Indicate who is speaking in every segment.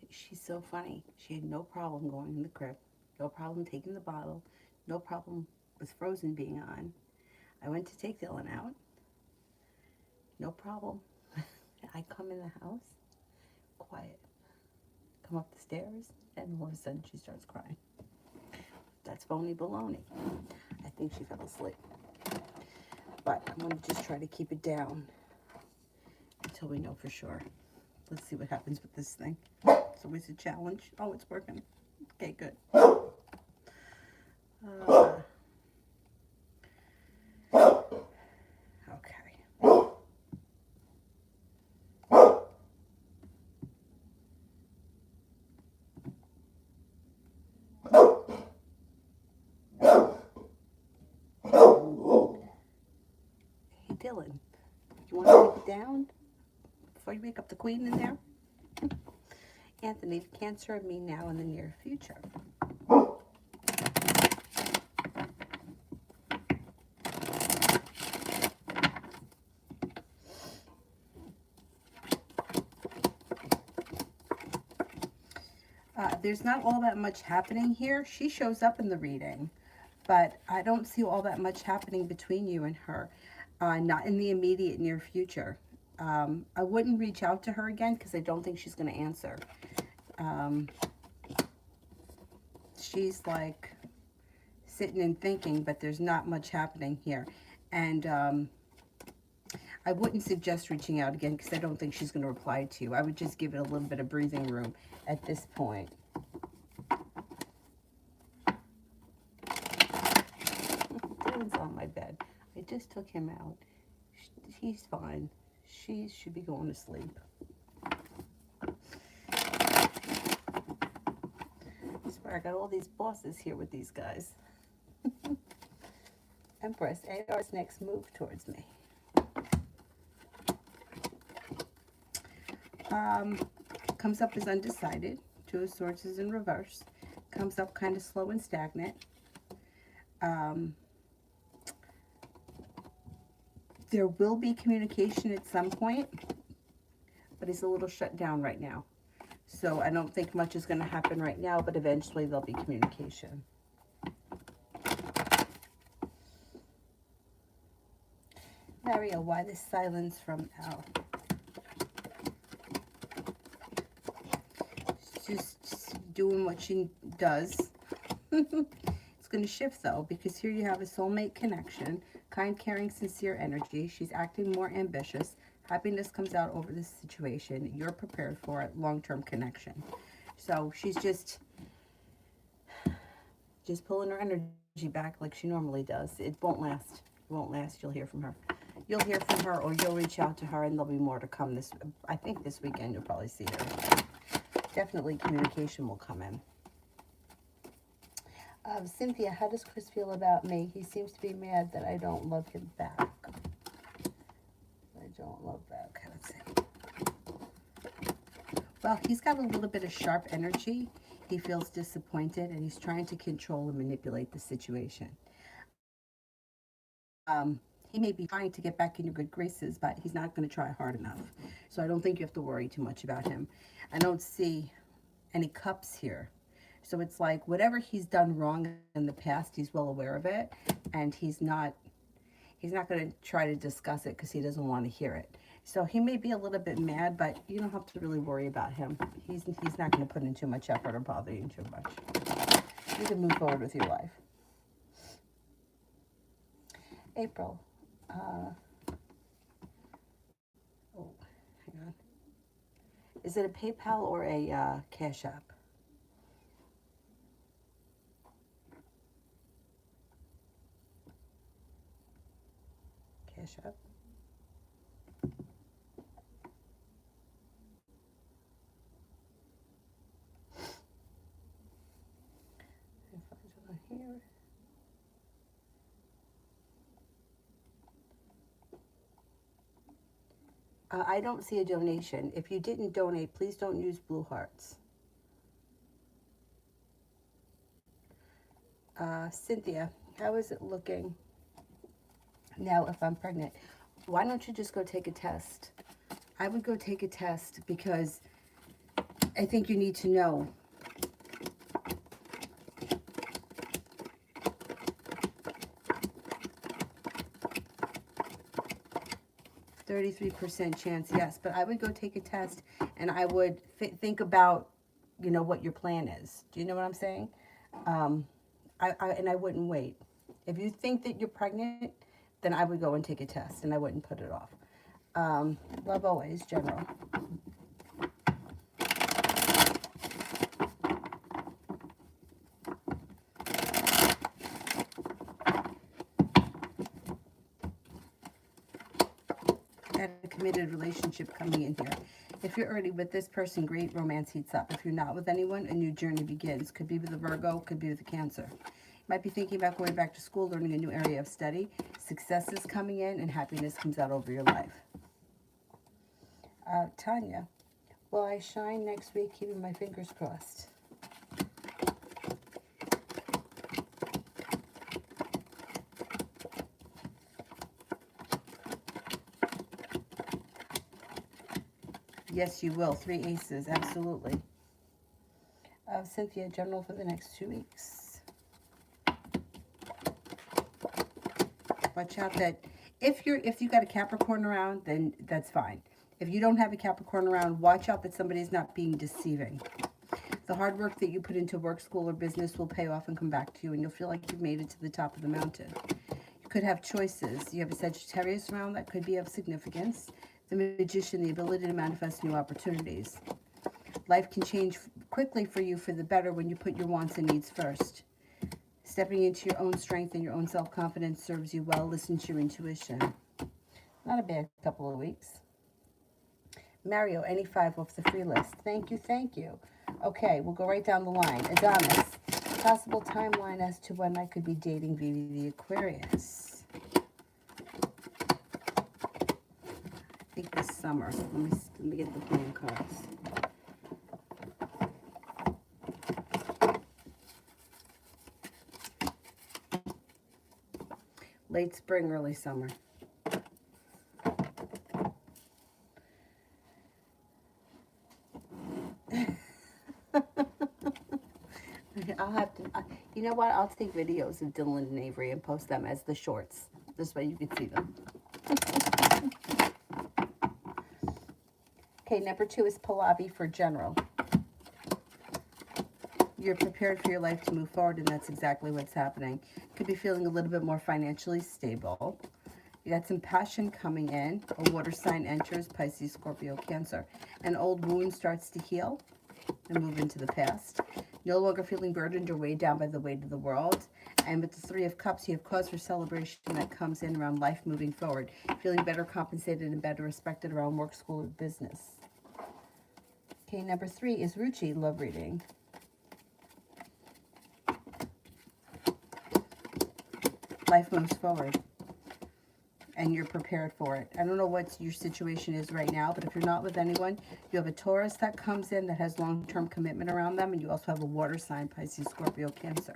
Speaker 1: She's so funny. She had no problem going in the crib, no problem taking the bottle, no problem with Frozen being on. I went to take Dylan out, no problem. I come in the house, quiet. Come up the stairs, and all of a sudden she starts crying. That's phony baloney. I think she fell asleep. But I'm going to just try to keep it down until we know for sure. Let's see what happens with this thing. It's always a challenge. Oh, it's working. Okay, good. Okay. Hey, Dylan, you want to keep it down before you wake up the queen in there? Anthony, the cancer of me now in the near future. There's not all that much happening here. She shows up in the reading, but I don't see all that much happening between you and her. Not in the immediate near future. I wouldn't reach out to her again because I don't think she's going to answer. She's like sitting and thinking, but there's not much happening here. And I wouldn't suggest reaching out again because I don't think she's going to reply to you. I would just give it a little bit of breathing room at this point. Dylan's on my bed. I just took him out. He's fine. She should be going to sleep. I swear, I got all these bosses here with these guys. Empress, AR's next move towards me. Comes up as undecided. Two of Swords is in reverse. Comes up kind of slow and stagnant. There will be communication at some point, but he's a little shut down right now. So I don't think much is going to happen right now, but eventually there'll be communication. Mario, why the silence from Al? She's just doing what she does. It's going to shift though, because here you have a soulmate connection, kind, caring, sincere energy. She's acting more ambitious. Happiness comes out over this situation. You're prepared for it. Long-term connection. So she's just pulling her energy back like she normally does. It won't last. It won't last. You'll hear from her. You'll hear from her, or you'll reach out to her, and there'll be more to come. I think this weekend you'll probably see her. Definitely communication will come in. Cynthia, how does Chris feel about me? He seems to be mad that I don't love him back. I don't love back. Let's see. Well, he's got a little bit of sharp energy. He feels disappointed, and he's trying to control and manipulate the situation. He may be trying to get back in your good graces, but he's not going to try hard enough. So I don't think you have to worry too much about him. I don't see any cups here. So it's like whatever he's done wrong in the past, he's well aware of it, and he's not going to try to discuss it because he doesn't want to hear it. So he may be a little bit mad, but you don't have to really worry about him. He's not going to put in too much effort or bother you too much. You can move forward with your life. April. Oh, hang on. Is it a PayPal or a Cash App? Cash App. Here. I don't see a donation. If you didn't donate, please don't use blue hearts. Cynthia, how is it looking now if I'm pregnant? Why don't you just go take a test? I would go take a test because I think you need to know. 33% chance, yes. But I would go take a test, and I would think about, you know, what your plan is. Do you know what I'm saying? Um, and I wouldn't wait. If you think that you're pregnant, then I would go and take a test, and I wouldn't put it off. Love always, General. Had a committed relationship coming in here. If you're already with this person, great, romance heats up. If you're not with anyone, a new journey begins. Could be with a Virgo, could be with a Cancer. You might be thinking about going back to school, learning a new area of study. Success is coming in and happiness comes out over your life. Tanya, will I shine next week? Keeping my fingers crossed. Yes, you will. 3 aces, absolutely. Cynthia, general for the next 2 weeks. Watch out that if you got a Capricorn around, then that's fine. If you don't have a Capricorn around, watch out that somebody's not being deceiving. The hard work that you put into work, school, or business will pay off and come back to you, and you'll feel like you've made it to the top of the mountain. You could have choices. You have a Sagittarius around that could be of significance. The Magician, the ability to manifest new opportunities. Life can change quickly for you for the better when you put your wants and needs first. Stepping into your own strength and your own self-confidence serves you well. Listen to your intuition. Not a bad couple of weeks. Mario, any 5 off the free list. Thank you, thank you. Okay, we'll go right down the line. Adonis, possible timeline as to when I could be dating Vivi the Aquarius. I think this summer. Let me get the plan cards. Late spring, early summer. I'll have to, you know what? I'll take videos of Dylan and Avery and post them as the shorts. This way you can see them. Okay, number 2 is Pallavi for general. You're prepared for your life to move forward, and that's exactly what's happening. Could be feeling a little bit more financially stable. You got some passion coming in. A water sign enters, Pisces, Scorpio, Cancer. An old wound starts to heal and move into the past. No longer feeling burdened or weighed down by the weight of the world. And with the 3 of Cups, you have cause for celebration that comes in around life moving forward. Feeling better compensated and better respected around work, school, or business. Okay, number 3 is Ruchi, love reading. Life moves forward, and you're prepared for it. I don't know what your situation is right now, but if you're not with anyone, you have a Taurus that comes in that has long-term commitment around them, and you also have a water sign, Pisces, Scorpio, Cancer.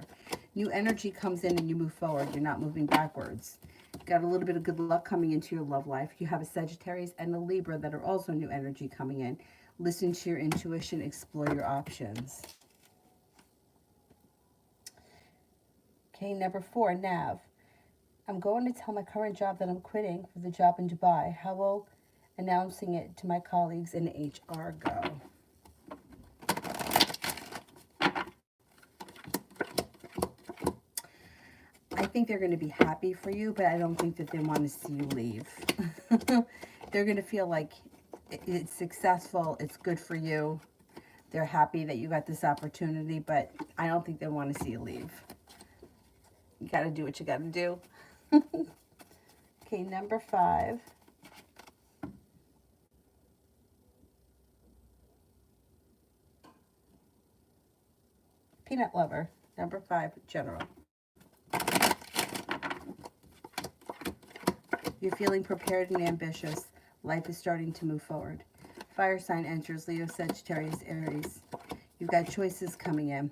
Speaker 1: New energy comes in and you move forward. You're not moving backwards. Got a little bit of good luck coming into your love life. You have a Sagittarius and a Libra that are also new energy coming in. Listen to your intuition, explore your options. Okay, number 4, Nav. I'm going to tell my current job that I'm quitting for the job in Dubai. How will announcing it to my colleagues in HR go? I think they're going to be happy for you, but I don't think that they want to see you leave. They're going to feel like it's successful, it's good for you. They're happy that you got this opportunity, but I don't think they want to see you leave. You got to do what you got to do. Okay, number 5. Peanut lover. Number 5, general. You're feeling prepared and ambitious. Life is starting to move forward. Fire sign enters, Leo, Sagittarius, Aries. You've got choices coming in.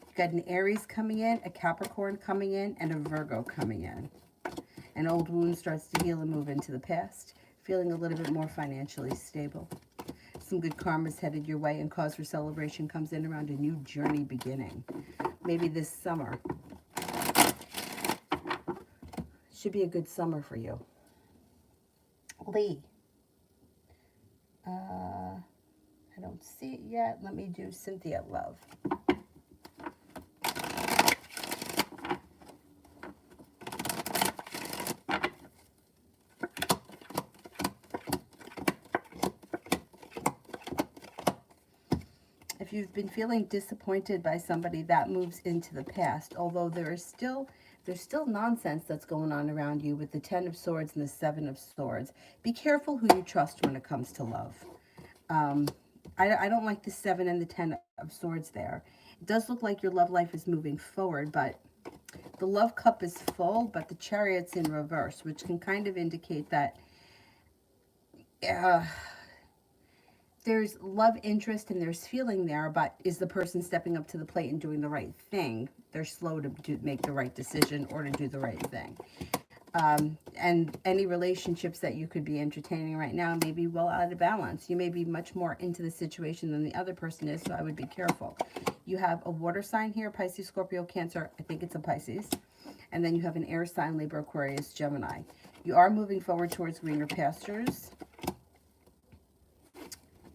Speaker 1: You've got an Aries coming in, a Capricorn coming in, and a Virgo coming in. An old wound starts to heal and move into the past. Feeling a little bit more financially stable. some good karma's headed your way, and cause for celebration comes in around a new journey beginning. Maybe this summer. Should be a good summer for you. Lee. I don't see it yet. Let me do Cynthia Love. If you've been feeling disappointed by somebody, that moves into the past, although there's still nonsense that's going on around you with the 10 of Swords and the 7 of Swords. Be careful who you trust when it comes to love. I don't like the 7 and the 10 of Swords there. It does look like your love life is moving forward, but the love cup is full, but the Chariot's in reverse, which can kind of indicate that there's love interest and there's feeling there, but is the person stepping up to the plate and doing the right thing? They're slow to make the right decision or to do the right thing. And any relationships that you could be entertaining right now may be well out of balance. You may be much more into the situation than the other person is, so I would be careful. You have a water sign here, Pisces, Scorpio, Cancer. I think it's a Pisces. And then you have an air sign, Libra, Aquarius, Gemini. You are moving forward towards greener pastures.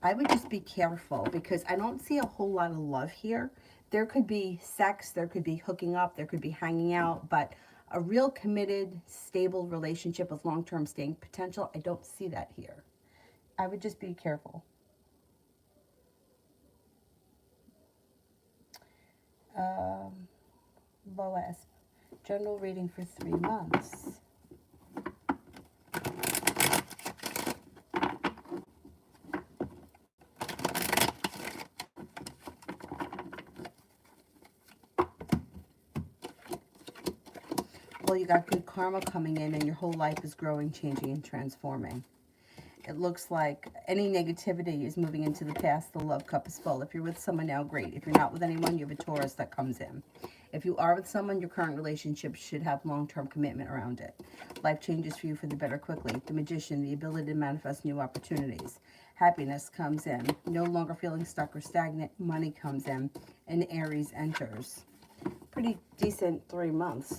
Speaker 1: I would just be careful because I don't see a whole lot of love here. There could be sex, there could be hooking up, there could be hanging out, but a real committed, stable relationship with long-term staying potential, I don't see that here. I would just be careful. Lois, general reading for 3 months. Well, you got good karma coming in and your whole life is growing, changing, and transforming. It looks like any negativity is moving into the past. The love cup is full. If you're with someone now, great. If you're not with anyone, you have a Taurus that comes in. If you are with someone, your current relationship should have long-term commitment around it. Life changes for you for the better quickly. The Magician, the ability to manifest new opportunities. Happiness comes in. No longer feeling stuck or stagnant. Money comes in. And Aries enters. Pretty decent 3 months.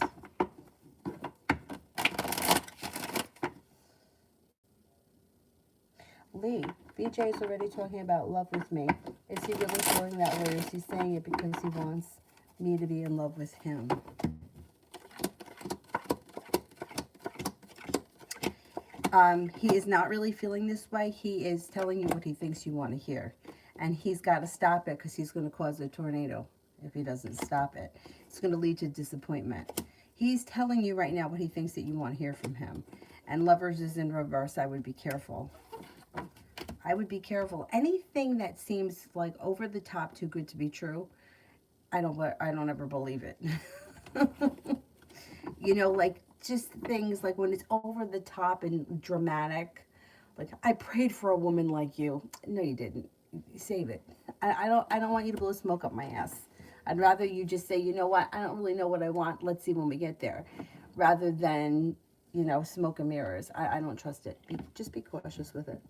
Speaker 1: Lee, BJ is already talking about love with me. Is he really feeling that way, or is he saying it because he wants me to be in love with him? He is not really feeling this way. He is telling you what he thinks you want to hear. And he's got to stop it because he's going to cause a tornado if he doesn't stop it. It's going to lead to disappointment. He's telling you right now what he thinks that you want to hear from him. And Lovers is in reverse. I would be careful. I would be careful. Anything that seems like over the top, too good to be true, I don't ever believe it. You know, like just things like when it's over the top and dramatic. Like, I prayed for a woman like you. No, you didn't. Save it. I don't want you to blow smoke up my ass. I'd rather you just say, you know what, I don't really know what I want. Let's see when we get there. Rather than, you know, smoke and mirrors. I don't trust it. Just be cautious with it.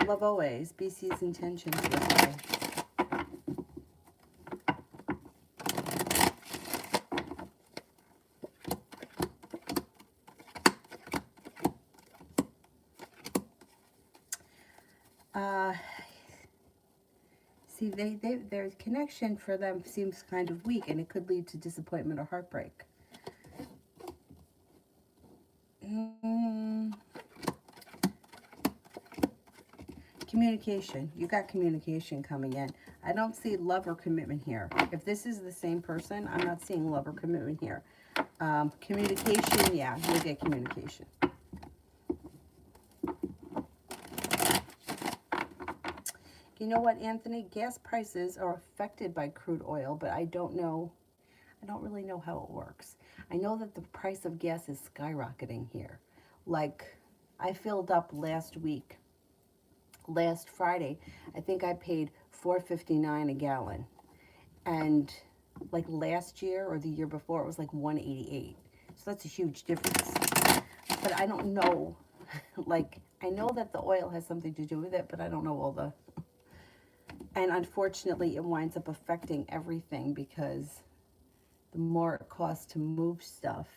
Speaker 1: Love always. BC's intentions with her. See, their connection for them seems kind of weak, and it could lead to disappointment or heartbreak. Communication. You got communication coming in. I don't see love or commitment here. If this is the same person, I'm not seeing love or commitment here. Communication, yeah, you'll get communication. You know what, Anthony? Gas prices are affected by crude oil, but I don't really know how it works. I know that the price of gas is skyrocketing here. Like, I filled up last Friday. I think I paid $4.59 a gallon. And like last year or the year before, it was like 188. So that's a huge difference. But I don't know, like, I know that the oil has something to do with it, but I don't know all the, and unfortunately it winds up affecting everything because the more it costs to move stuff,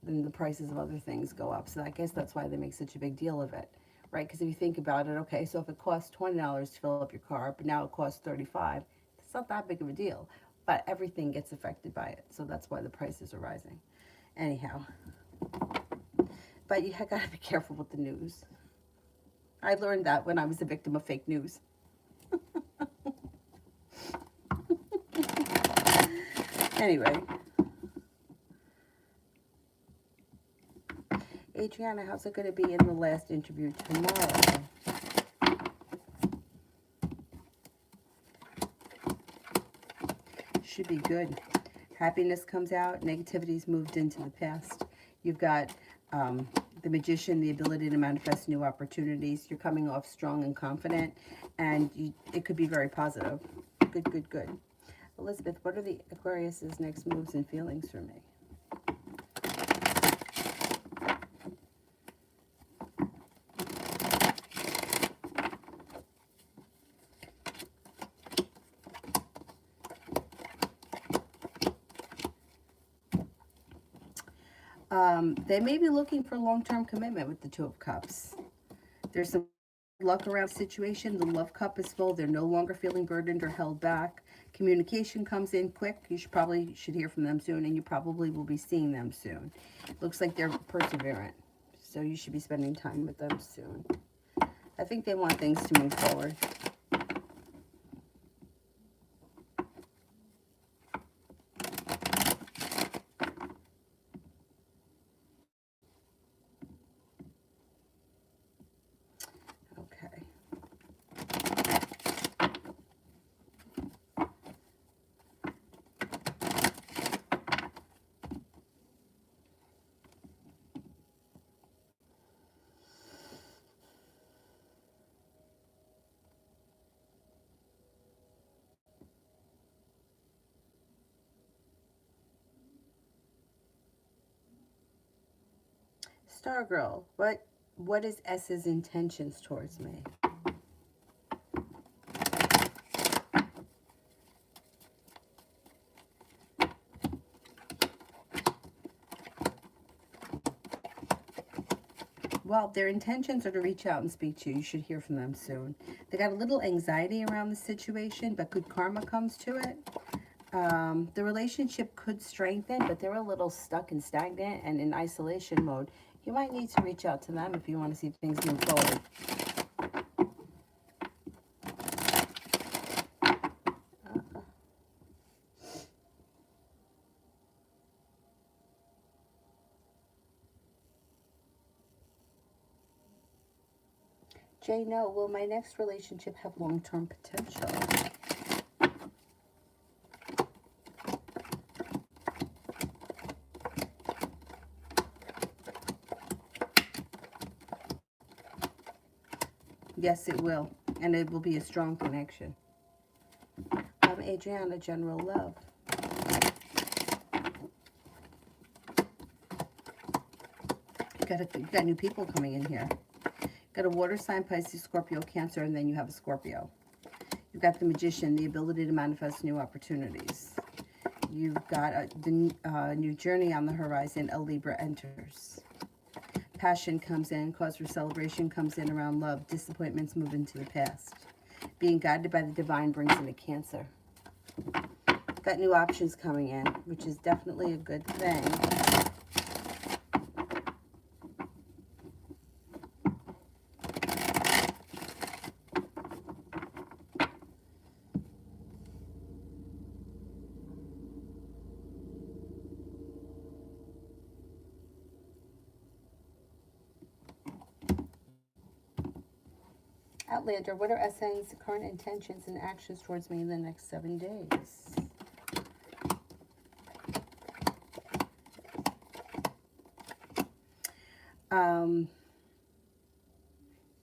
Speaker 1: then the prices of other things go up. So I guess that's why they make such a big deal of it, right? Because if you think about it, okay, so if it costs $20 to fill up your car, but now it costs 35, it's not that big of a deal. But everything gets affected by it, so that's why the prices are rising. Anyhow, but you gotta be careful with the news. I learned that when I was a victim of fake news. Anyway, Adriana, how's it going to be in the last interview tomorrow? Should be good. Happiness comes out. Negativity's moved into the past. You've got the magician, the ability to manifest new opportunities. You're coming off strong and confident, and it could be very positive. Good, good, good. Elizabeth, what are the Aquarius's next moves and feelings for me? They may be looking for long-term commitment with the Two of Cups. There's some luck around the situation. The love cup is full. They're no longer feeling burdened or held back. Communication comes in quick. You probably should hear from them soon, and you probably will be seeing them soon. Looks like they're perseverant, so you should be spending time with them soon. I think they want things to move forward. Stargirl, what is S's intentions towards me? Well, their intentions are to reach out and speak to you. You should hear from them soon. They got a little anxiety around the situation, but good karma comes to it. The relationship could strengthen, but they're a little stuck and stagnant and in isolation mode. You might need to reach out to them if you want to see things move forward. Jay, no, will my next relationship have long-term potential? Yes, it will, and it will be a strong connection. I'm Adriana, General Love. You got new people coming in here. Got a water sign, Pisces, Scorpio, Cancer, and then you have a Scorpio. You've got the Magician, the ability to manifest new opportunities. You've got the new journey on the horizon, a Libra enters. Passion comes in, cause for celebration comes in around love. Disappointments move into the past. Being guided by the divine brings in a Cancer. Got new options coming in, which is definitely a good thing. Outlander, what are SN's current intentions and actions towards me in the next 7 days?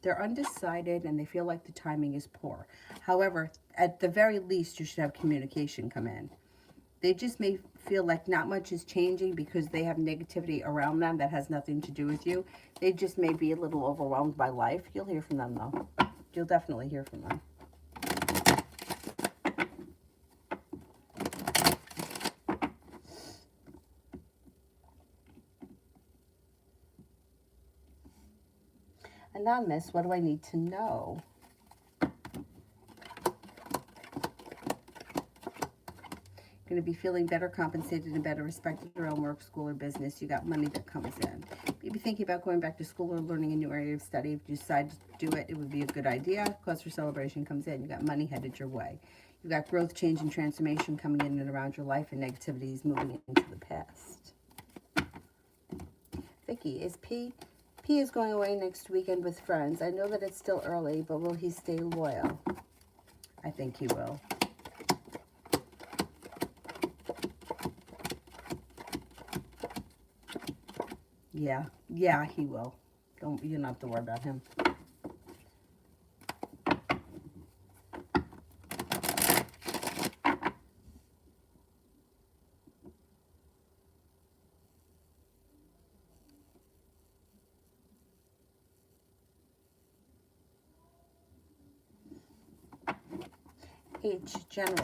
Speaker 1: They're undecided and they feel like the timing is poor. However, at the very least, you should have communication come in. They just may feel like not much is changing because they have negativity around them that has nothing to do with you. They just may be a little overwhelmed by life. You'll hear from them though. You'll definitely hear from them. Anonymous, what do I need to know? Going to be feeling better compensated and better respected around work, school, or business. You got money that comes in. Maybe thinking about going back to school or learning a new area of study. If you decide to do it, it would be a good idea. Cause for celebration comes in. You got money headed your way. You got growth, change, and transformation coming in and around your life, and negativity is moving into the past. Vicky, is P? P is going away next weekend with friends. I know that it's still early, but will he stay loyal? I think he will. Yeah, he will. You don't have to worry about him. H, general.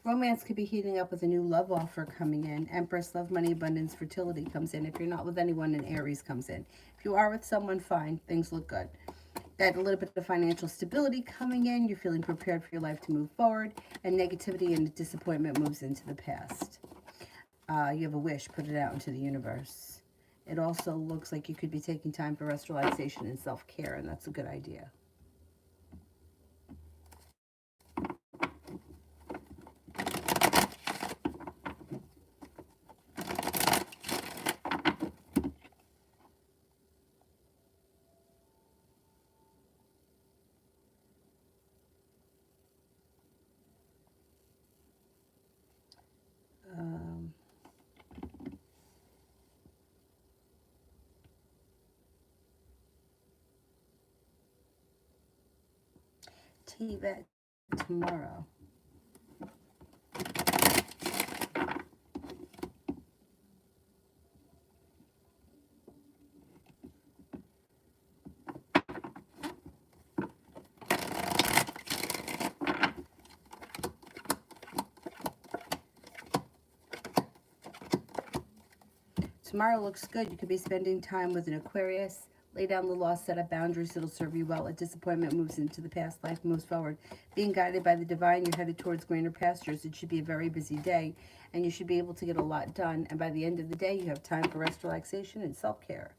Speaker 1: Romance could be heating up with a new love offer coming in. Empress, love, money, abundance, fertility comes in. If you're not with anyone, an Aries comes in. If you are with someone, fine. Things look good. That a little bit of financial stability coming in. You're feeling prepared for your life to move forward. And negativity and disappointment moves into the past. You have a wish. Put it out into the universe. It also looks like you could be taking time for rest, relaxation, and self-care. And that's a good idea. TVET tomorrow. Tomorrow looks good. You could be spending time with an Aquarius. Lay down the law, set up boundaries. It'll serve you well. A disappointment moves into the past. Life moves forward. Being guided by the divine, you're headed towards greener pastures. It should be a very busy day, and you should be able to get a lot done. And by the end of the day, you have time for rest, relaxation, and self-care.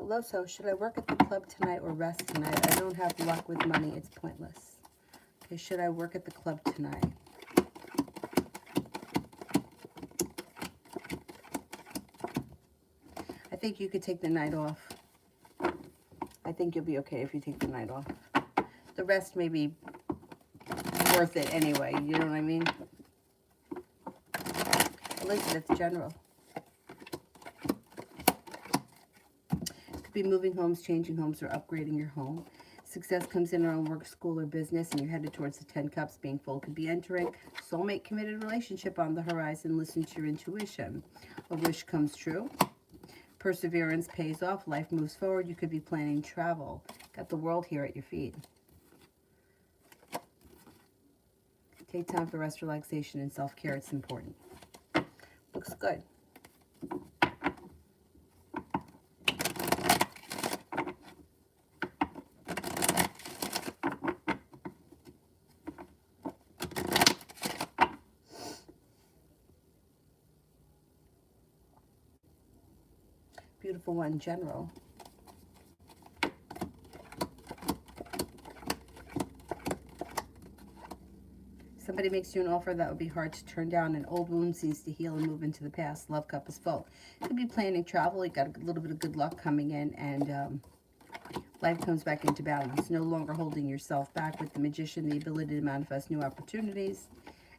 Speaker 1: Loso, should I work at the club tonight or rest tonight? I don't have luck with money. It's pointless. Okay, should I work at the club tonight? I think you could take the night off. I think you'll be okay if you take the night off. The rest may be worth it anyway. You know what I mean? Elizabeth, general. Could be moving homes, changing homes, or upgrading your home. Success comes in around work, school, or business, and you're headed towards the 10 cups. Being full could be entering. Soulmate committed relationship on the horizon. Listen to your intuition. A wish comes true. Perseverance pays off. Life moves forward. You could be planning travel. Got the world here at your feet. Take time for rest, relaxation, and self-care. It's important. Looks good. Beautiful one, general. Somebody makes you an offer that would be hard to turn down. An old wound seems to heal and move into the past. Love cup is full. Could be planning travel. You got a little bit of good luck coming in, and life comes back into balance. No longer holding yourself back. With the Magician, the ability to manifest new opportunities,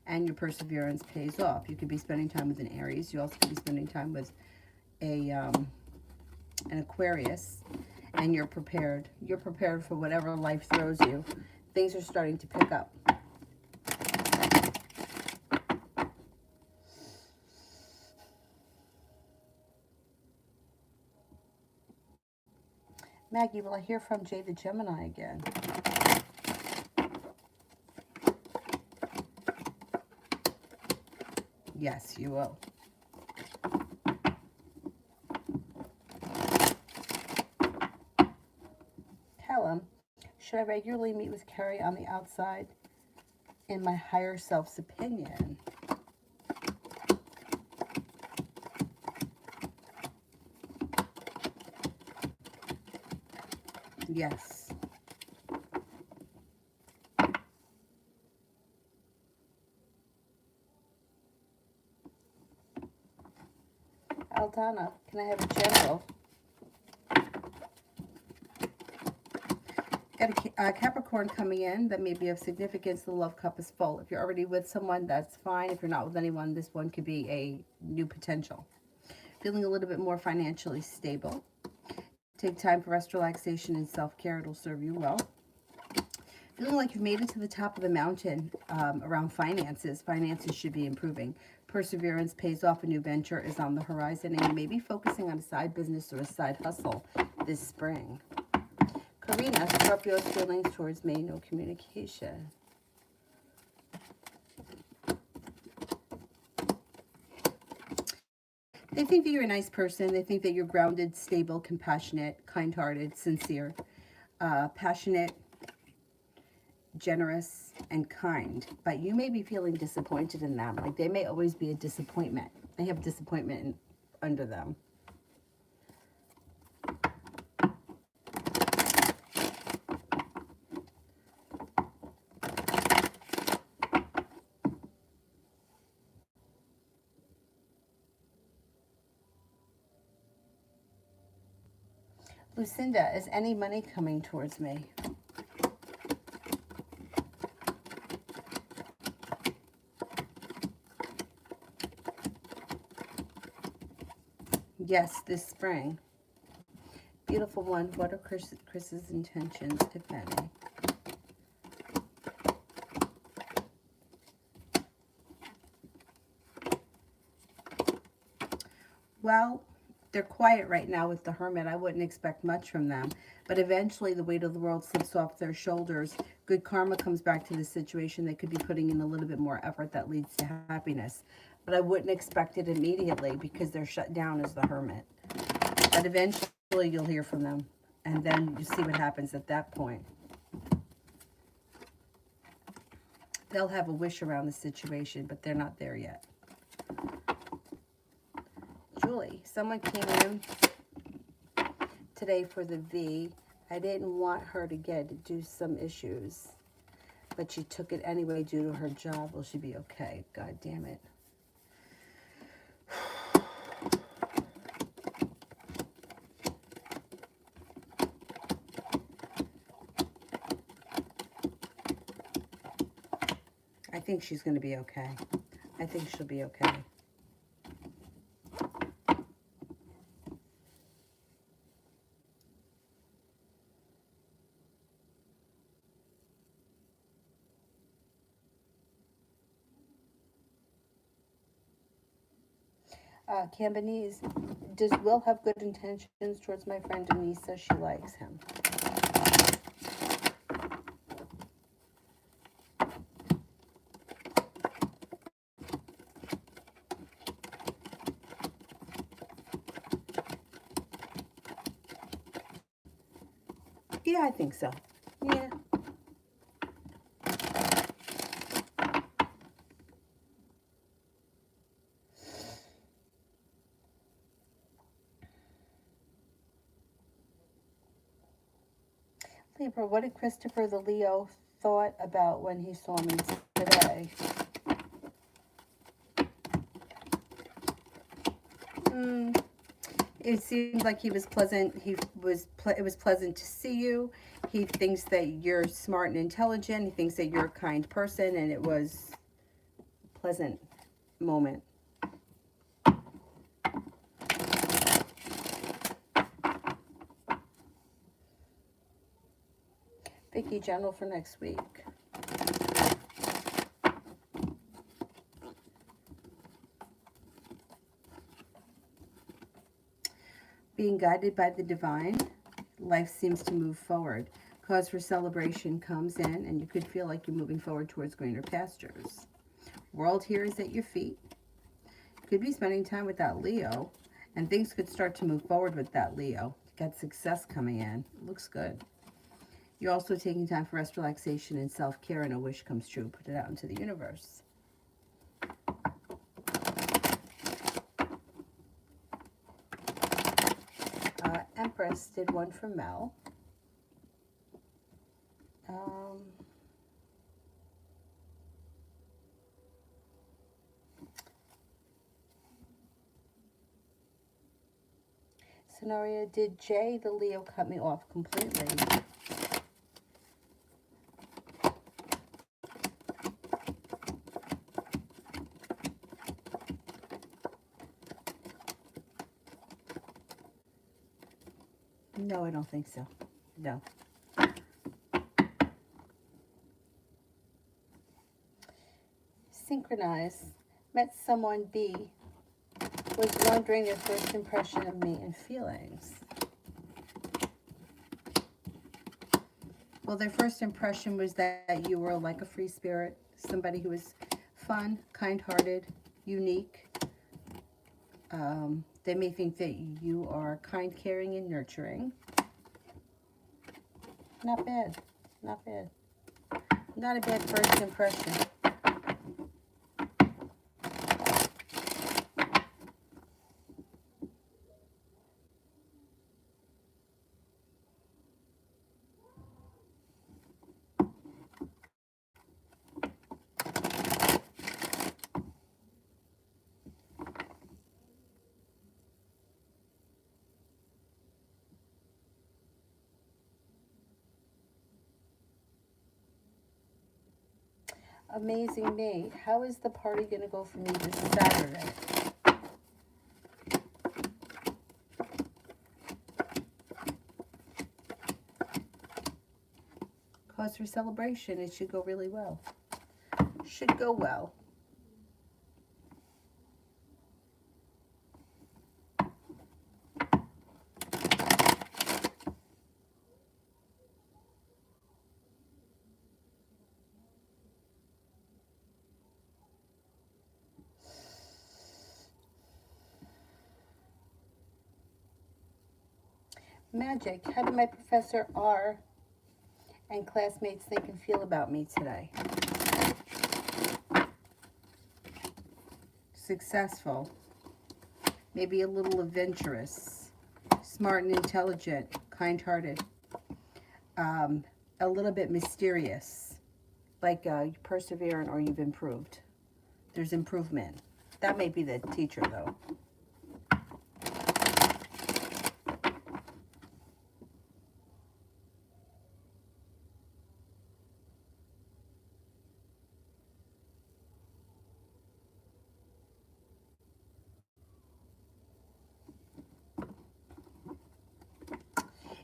Speaker 1: and your perseverance pays off. You could be spending time with an Aries. You also could be spending time with an Aquarius, and you're prepared. You're prepared for whatever life throws you. Things are starting to pick up. Maggie, will I hear from Jay the Gemini again? Yes, you will. Tell him, should I regularly meet with Carrie on the outside in my higher self's opinion? Yes. Aldana, can I have a general? Got a Capricorn coming in that may be of significance. The love cup is full. If you're already with someone, that's fine. If you're not with anyone, this one could be a new potential. Feeling a little bit more financially stable. Take time for rest, relaxation, and self-care. It'll serve you well. Feeling like you've made it to the top of the mountain around finances. Finances should be improving. Perseverance pays off. A new venture is on the horizon, and you may be focusing on a side business or a side hustle this spring. Karina, Scorpio's feelings towards me, no communication. They think that you're a nice person. They think that you're grounded, stable, compassionate, kind-hearted, sincere, passionate, generous, and kind. But you may be feeling disappointed in them. Like they may always be a disappointment. They have disappointment under them. Lucinda, is any money coming towards me? Yes, this spring. Beautiful one. What are Chris's intentions, if any? Well, they're quiet right now with the Hermit. I wouldn't expect much from them. But eventually the weight of the world slips off their shoulders. Good karma comes back to the situation. They could be putting in a little bit more effort that leads to happiness. But I wouldn't expect it immediately because they're shut down as the Hermit. But eventually you'll hear from them. And then you see what happens at that point. They'll have a wish around the situation, but they're not there yet. Julie, someone came in today for the V. I didn't want her to do some issues, but she took it anyway due to her job. Will she be okay? God damn it. I think she's going to be okay. I think she'll be okay. Cambanese, does Will have good intentions towards my friend Denisa? She likes him. Yeah, I think so. Yeah. Libra, what did Christopher the Leo thought about when he saw me today? say? It seemed like he was pleasant. It was pleasant to see you. He thinks that you're smart and intelligent. He thinks that you're a kind person, and it was a pleasant moment. Vicky, general for next week. Being guided by the divine, life seems to move forward. Cause for celebration comes in, and you could feel like you're moving forward towards greener pastures. World here is at your feet. Could be spending time with that Leo, and things could start to move forward with that Leo. You got success coming in. Looks good. You're also taking time for rest, relaxation, and self-care, and a wish comes true. Put it out into the universe. Empress did one for Mel. Scenario, did Jay the Leo cut me off completely? No, I don't think so. No. Synchronize. Met someone B. Was wondering their first impression of me and feelings. Well, their first impression was that you were like a free spirit, somebody who was fun, kind-hearted, unique. They may think that you are kind, caring, and nurturing. Not bad. Not bad. Not a bad first impression. Amazing me. How is the party going to go for me this Saturday? Cause for celebration. It should go really well. Should go well. Magic. How did my Professor R and classmates think and feel about me today? Successful. Maybe a little adventurous. Smart and intelligent. Kind-hearted. A little bit mysterious. Like you persevere or you've improved. There's improvement. That may be the teacher, though.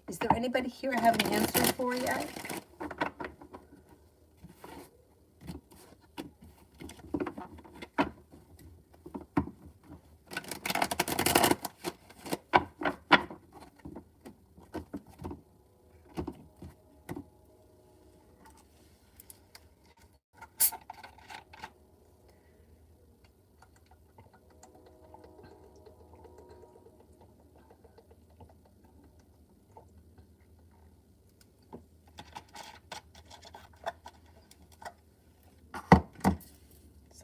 Speaker 1: Is there anybody here I haven't answered for yet?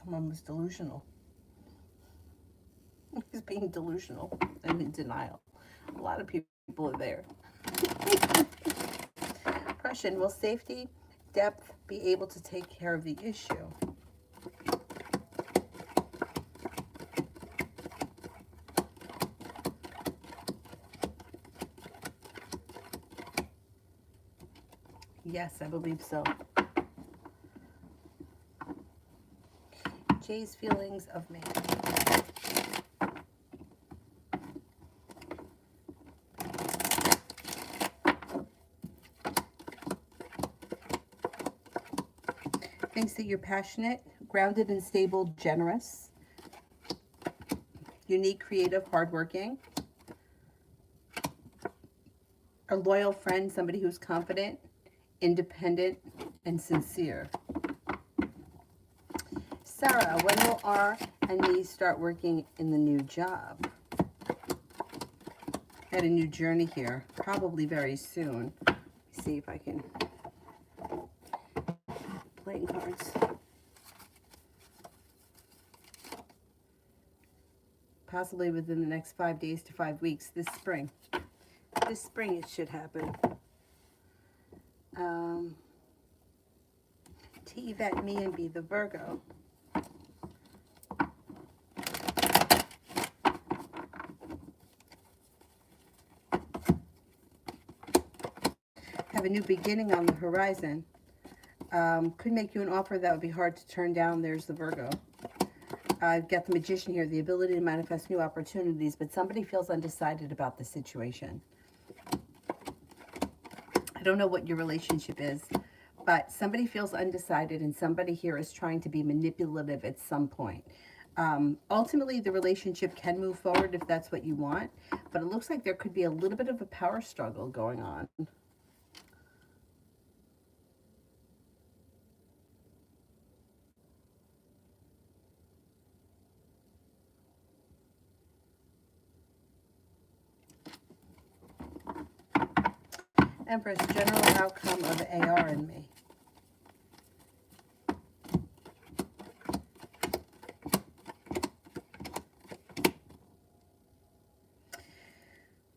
Speaker 1: Someone was delusional. He's being delusional and in denial. A lot of people are there. Question, will safety, depth be able to take care of the issue? Yes, I believe so. Jay's feelings of me. Thinks that you're passionate, grounded and stable, generous, unique, creative, hardworking, a loyal friend, somebody who's confident, independent, and sincere. Sarah, when will R and me start working in the new job? Had a new journey here, probably very soon. Let me see if I can playing cards. Possibly within the next 5 days to 5 weeks, this spring. This spring it should happen. T, Yvette, me, and B, the Virgo. Have a new beginning on the horizon. Could make you an offer that would be hard to turn down. There's the Virgo. I've got the Magician here, the ability to manifest new opportunities, but somebody feels undecided about the situation. I don't know what your relationship is, but somebody feels undecided, and somebody here is trying to be manipulative at some point. Ultimately, the relationship can move forward if that's what you want, but it looks like there could be a little bit of a power struggle going on. Empress, general outcome of AR and me.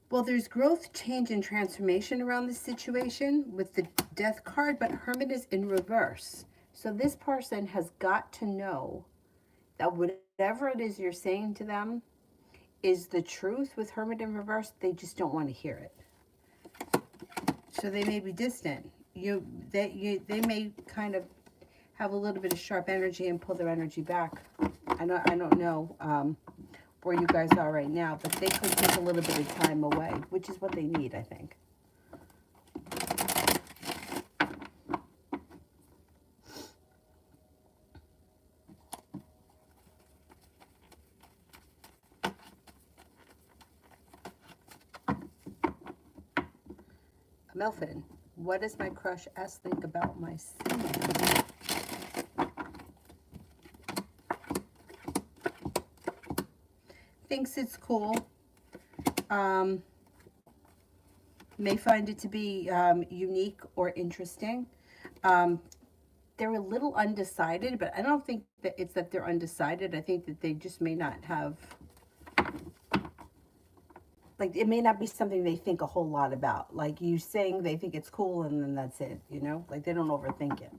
Speaker 1: Well, there's growth, change, and transformation around this situation with the Death card, but Hermit is in reverse. So this person has got to know that whatever it is you're saying to them is the truth. With Hermit in reverse, they just don't want to hear it. So they may be distant. They may kind of have a little bit of sharp energy and pull their energy back. I don't know where you guys are right now, but they could take a little bit of time away, which is what they need, I think. Melfin, what does my crush S think about my singing? Thinks it's cool. May find it to be unique or interesting. They're a little undecided, but I don't think that it's that they're undecided. I think that they just may not have, like, it may not be something they think a whole lot about. Like you saying they think it's cool and then that's it, you know? Like they don't overthink it.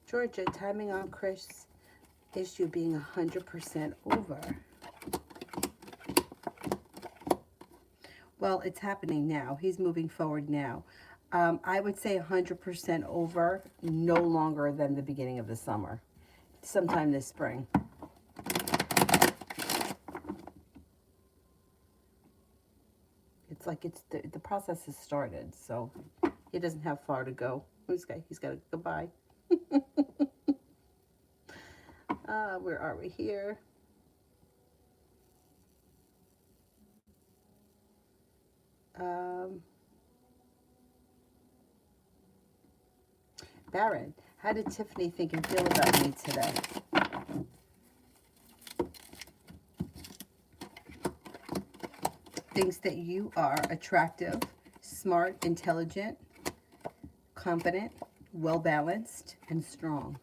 Speaker 1: Georgia, timing on Chris' issue being 100% over. Well, it's happening now. He's moving forward now. I would say 100% over, no longer than the beginning of the summer. Sometime this spring. It's like the process has started, so he doesn't have far to go. He's got to goodbye. Where are we here? Baron, how did Tiffany think and feel about me today? Thinks that you are attractive, smart, intelligent, confident, well-balanced, and strong.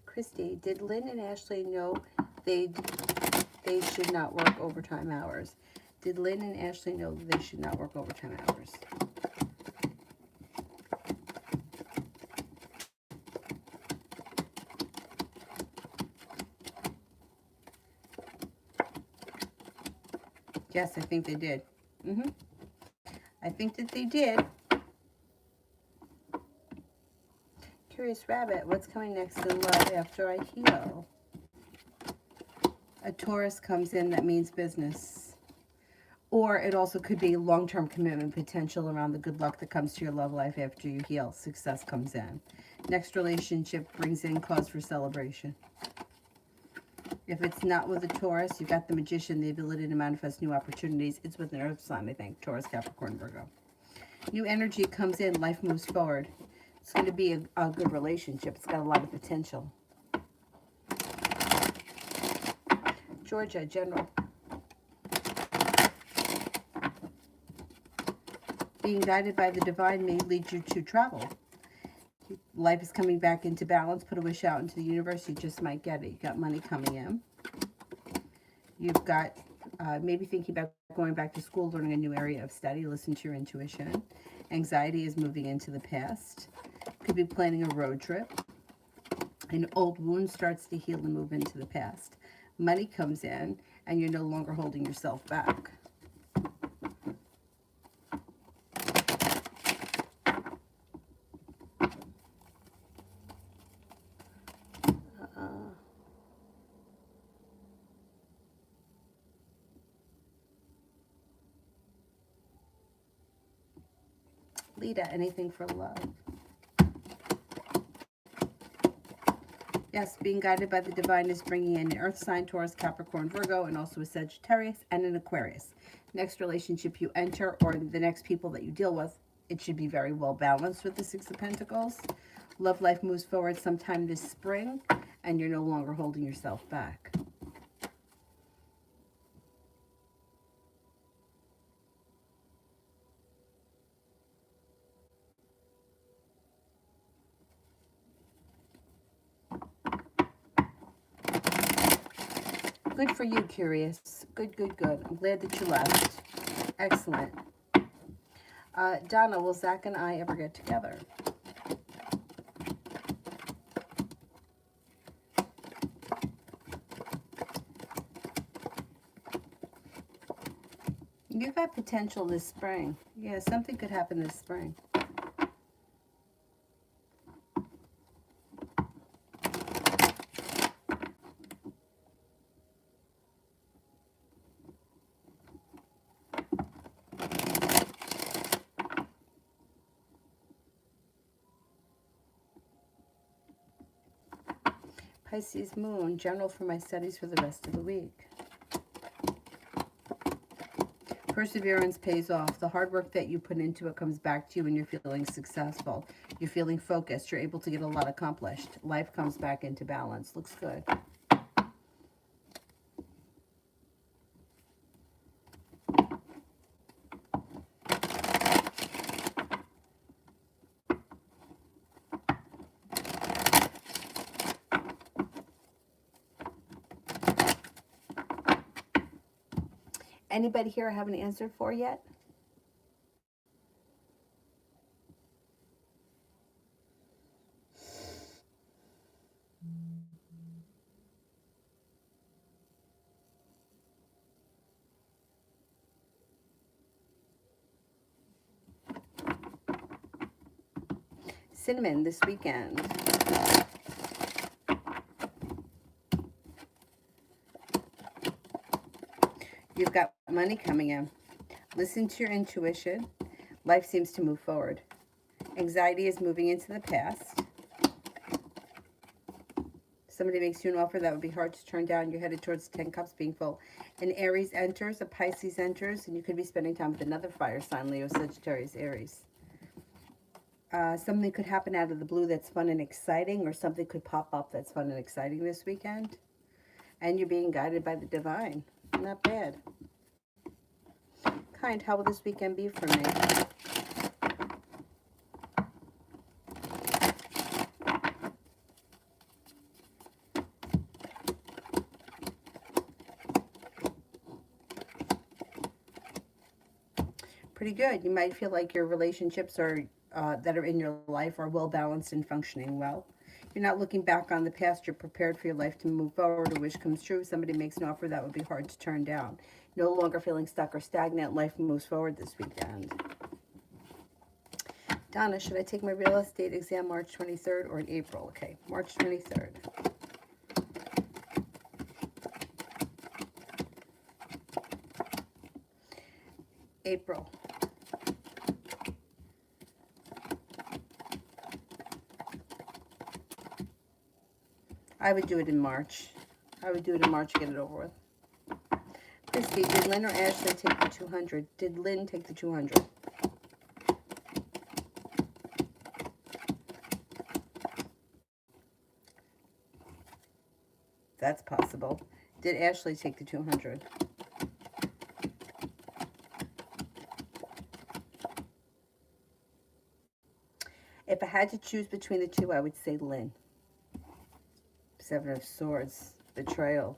Speaker 1: Christy, did Lynn and Ashley know they should not work overtime hours? Did Lynn and Ashley know they should not work overtime hours? Yes, I think they did. Mm-hmm. I think that they did. Curious Rabbit, what's coming next in love after I heal? A Taurus comes in that means business. Or it also could be long-term commitment potential around the good luck that comes to your love life after you heal. Success comes in. Next relationship brings in cause for celebration. If it's not with a Taurus, you've got the Magician, the ability to manifest new opportunities. It's with an Earth sign, I think. Taurus, Capricorn, Virgo. New energy comes in. Life moves forward. It's going to be a good relationship. It's got a lot of potential. Georgia, General. Being guided by the divine may lead you to travel. Life is coming back into balance. Put a wish out into the universe. You just might get it. You got money coming in. You've got maybe thinking about going back to school, learning a new area of study. Listen to your intuition. Anxiety is moving into the past. Could be planning a road trip. An old wound starts to heal and move into the past. Money comes in, and you're no longer holding yourself back. Lita, anything for love? Yes, being guided by the divine is bringing in an earth sign, Taurus, Capricorn, Virgo, and also a Sagittarius and an Aquarius. Next relationship you enter or the next people that you deal with, it should be very well balanced with the Six of Pentacles. Love life moves forward sometime this spring, and you're no longer holding yourself back. Good for you, Curious. Good, good, good. I'm glad that you left. Excellent. Donna, will Zach and I ever get together? You've got potential this spring. Yeah, something could happen this spring. Pisces moon, general for my studies for the rest of the week. Perseverance pays off. The hard work that you put into it comes back to you and you're feeling successful. You're feeling focused. You're able to get a lot accomplished. Life comes back into balance. Looks good. Anybody here I haven't answered for yet? Cinnamon this weekend. You've got money coming in. Listen to your intuition. Life seems to move forward. Anxiety is moving into the past. Somebody makes you an offer that would be hard to turn down. You're headed towards 10 cups being full. An Aries enters, a Pisces enters, and you could be spending time with another fire sign, Leo, Sagittarius, Aries. Something could happen out of the blue that's fun and exciting, or something could pop up that's fun and exciting this weekend. And you're being guided by the divine. Not bad. Kind, how will this weekend be for me? Pretty good. You might feel like your relationships are that are in your life are well balanced and functioning well. You're not looking back on the past. You're prepared for your life to move forward. A wish comes true. Somebody makes an offer that would be hard to turn down. No longer feeling stuck or stagnant. Life moves forward this weekend. Donna, should I take my real estate exam March 23rd or in April? Okay, March 23rd. April. I would do it in March. I would do it in March, get it over with. Christy, did Lynn or Ashley take the 200? Did Lynn take the 200? That's possible. Did Ashley take the 200? If I had to choose between the two, I would say Lynn. Seven of Swords. Betrayal.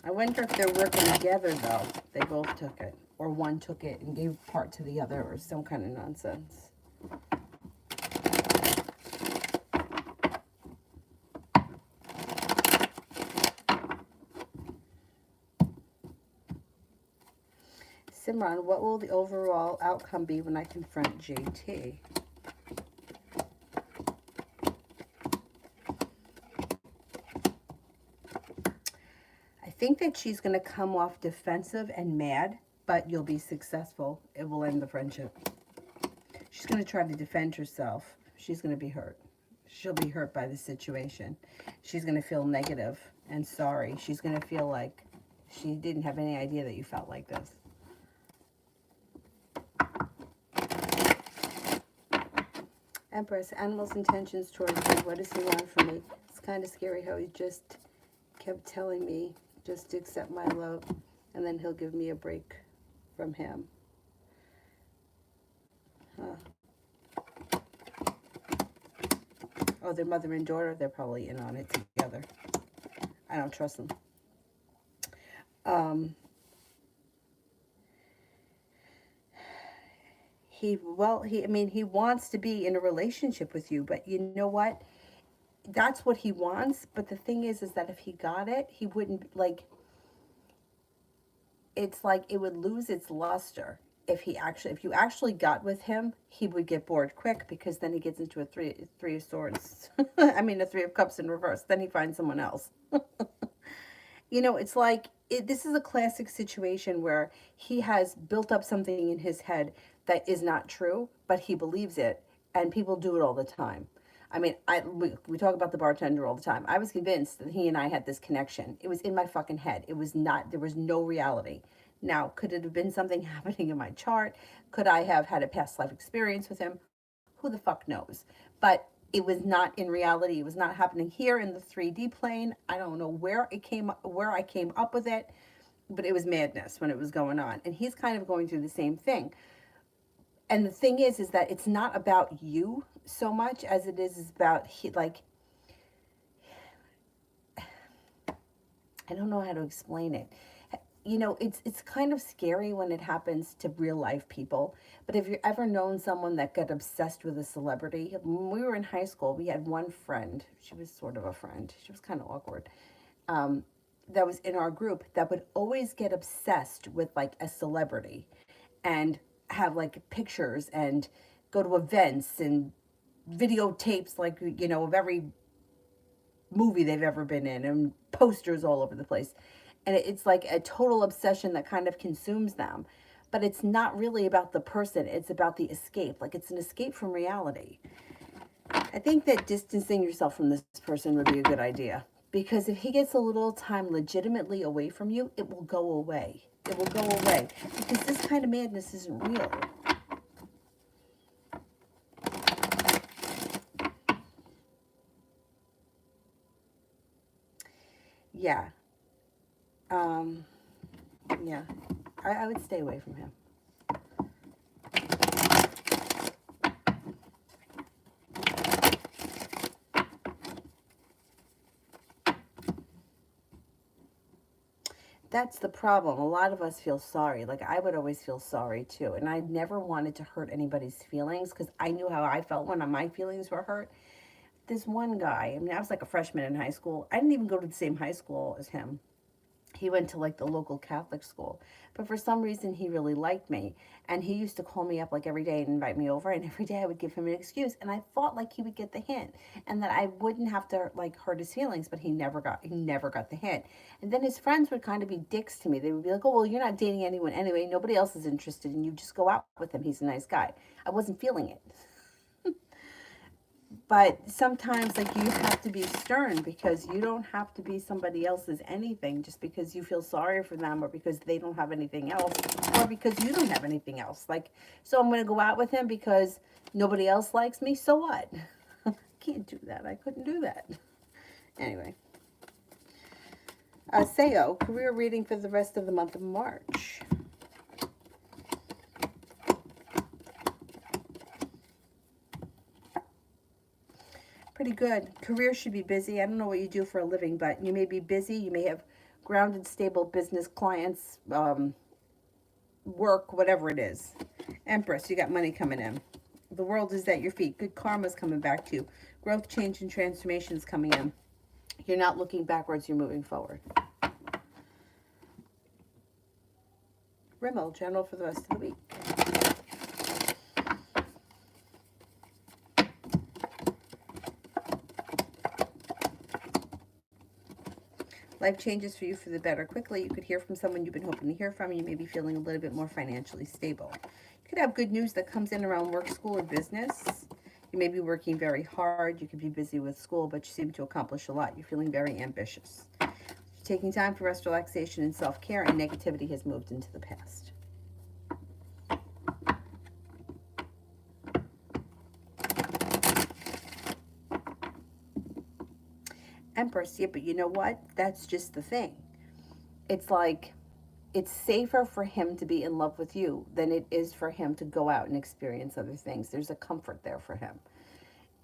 Speaker 1: I wonder if they're working together, though. They both took it. Or one took it and gave part to the other, or some kind of nonsense. Simran, what will the overall outcome be when I confront JT? I think that she's going to come off defensive and mad, but you'll be successful. It will end the friendship. She's going to try to defend herself. She's going to be hurt. She'll be hurt by the situation. She's going to feel negative and sorry. She's going to feel like she didn't have any idea that you felt like this. Empress, animal's intentions towards me. What does he want from me? It's kind of scary how he just kept telling me just to accept my love, and then he'll give me a break from him. Huh. Oh, they're mother and daughter. They're probably in on it together. I don't trust them. He wants to be in a relationship with you, but you know what? That's what he wants. But the thing is that if he got it, he wouldn't, like, it's like it would lose its luster. If you actually got with him, he would get bored quick, because then he gets into a three of swords. I mean, a 3 of cups in reverse. Then he finds someone else. You know, it's like, this is a classic situation where he has built up something in his head that is not true, but he believes it, and people do it all the time. I mean, we talk about the bartender all the time. I was convinced that he and I had this connection. It was in my fucking head. It was not, there was no reality. Now, could it have been something happening in my chart? Could I have had a past life experience with him? Who the fuck knows? But it was not in reality. It was not happening here in the 3D plane. I don't know where I came up with it, but it was madness when it was going on. And he's kind of going through the same thing. And the thing is that it's not about you so much as it is about I don't know how to explain it. You know, it's kind of scary when it happens to real life people. But if you've ever known someone that got obsessed with a celebrity, when we were in high school, we had one friend. She was sort of a friend. She was kind of awkward. That was in our group that would always get obsessed with like a celebrity, and have like pictures and go to events and videotapes, like, you know, of every movie they've ever been in, and posters all over the place. And it's like a total obsession that kind of consumes them. But it's not really about the person. It's about the escape. Like, it's an escape from reality. I think that distancing yourself from this person would be a good idea. Because if he gets a little time legitimately away from you, it will go away. It will go away. Because this kind of madness isn't real. Yeah. Yeah. I would stay away from him. that's the problem. A lot of us feel sorry. Like I would always feel sorry too. And I never wanted to hurt anybody's feelings because I knew how I felt when my feelings were hurt. This one guy, I mean, I was like a freshman in high school. I didn't even go to the same high school as him. He went to like the local Catholic school. But for some reason, he really liked me. And he used to call me up like every day and invite me over. And every day I would give him an excuse. And I thought like he would get the hint and that I wouldn't have to like hurt his feelings. But he never got the hint. And then his friends would kind of be dicks to me. They would be like, oh, well, you're not dating anyone anyway. Nobody else is interested. And you just go out with him. He's a nice guy. I wasn't feeling it. But sometimes like you have to be stern because you don't have to be somebody else's anything just because you feel sorry for them or because they don't have anything else or because you don't have anything else. Like, so I'm going to go out with him because nobody else likes me. So what? Can't do that. I couldn't do that. Anyway, Seo, career reading for the rest of the month of March. Pretty good. Career should be busy. I don't know what you do for a living, but you may be busy. You may have grounded, stable business clients, work, whatever it is. Empress, you got money coming in. The world is at your feet. Good karma's coming back to you. Growth, change, and transformation is coming in. You're not looking backwards. You're moving forward. Rimmel, general for the rest of the week. Life changes for you for the better quickly. You could hear from someone you've been hoping to hear from. You may be feeling a little bit more financially stable. You could have good news that comes in around work, school, or business. You may be working very hard. You could be busy with school, but you seem to accomplish a lot. You're feeling very ambitious. You're taking time for rest, relaxation, and self-care, and negativity has moved into the past. Empress, yeah, but you know what? That's just the thing. It's like it's safer for him to be in love with you than it is for him to go out and experience other things. There's a comfort there for him.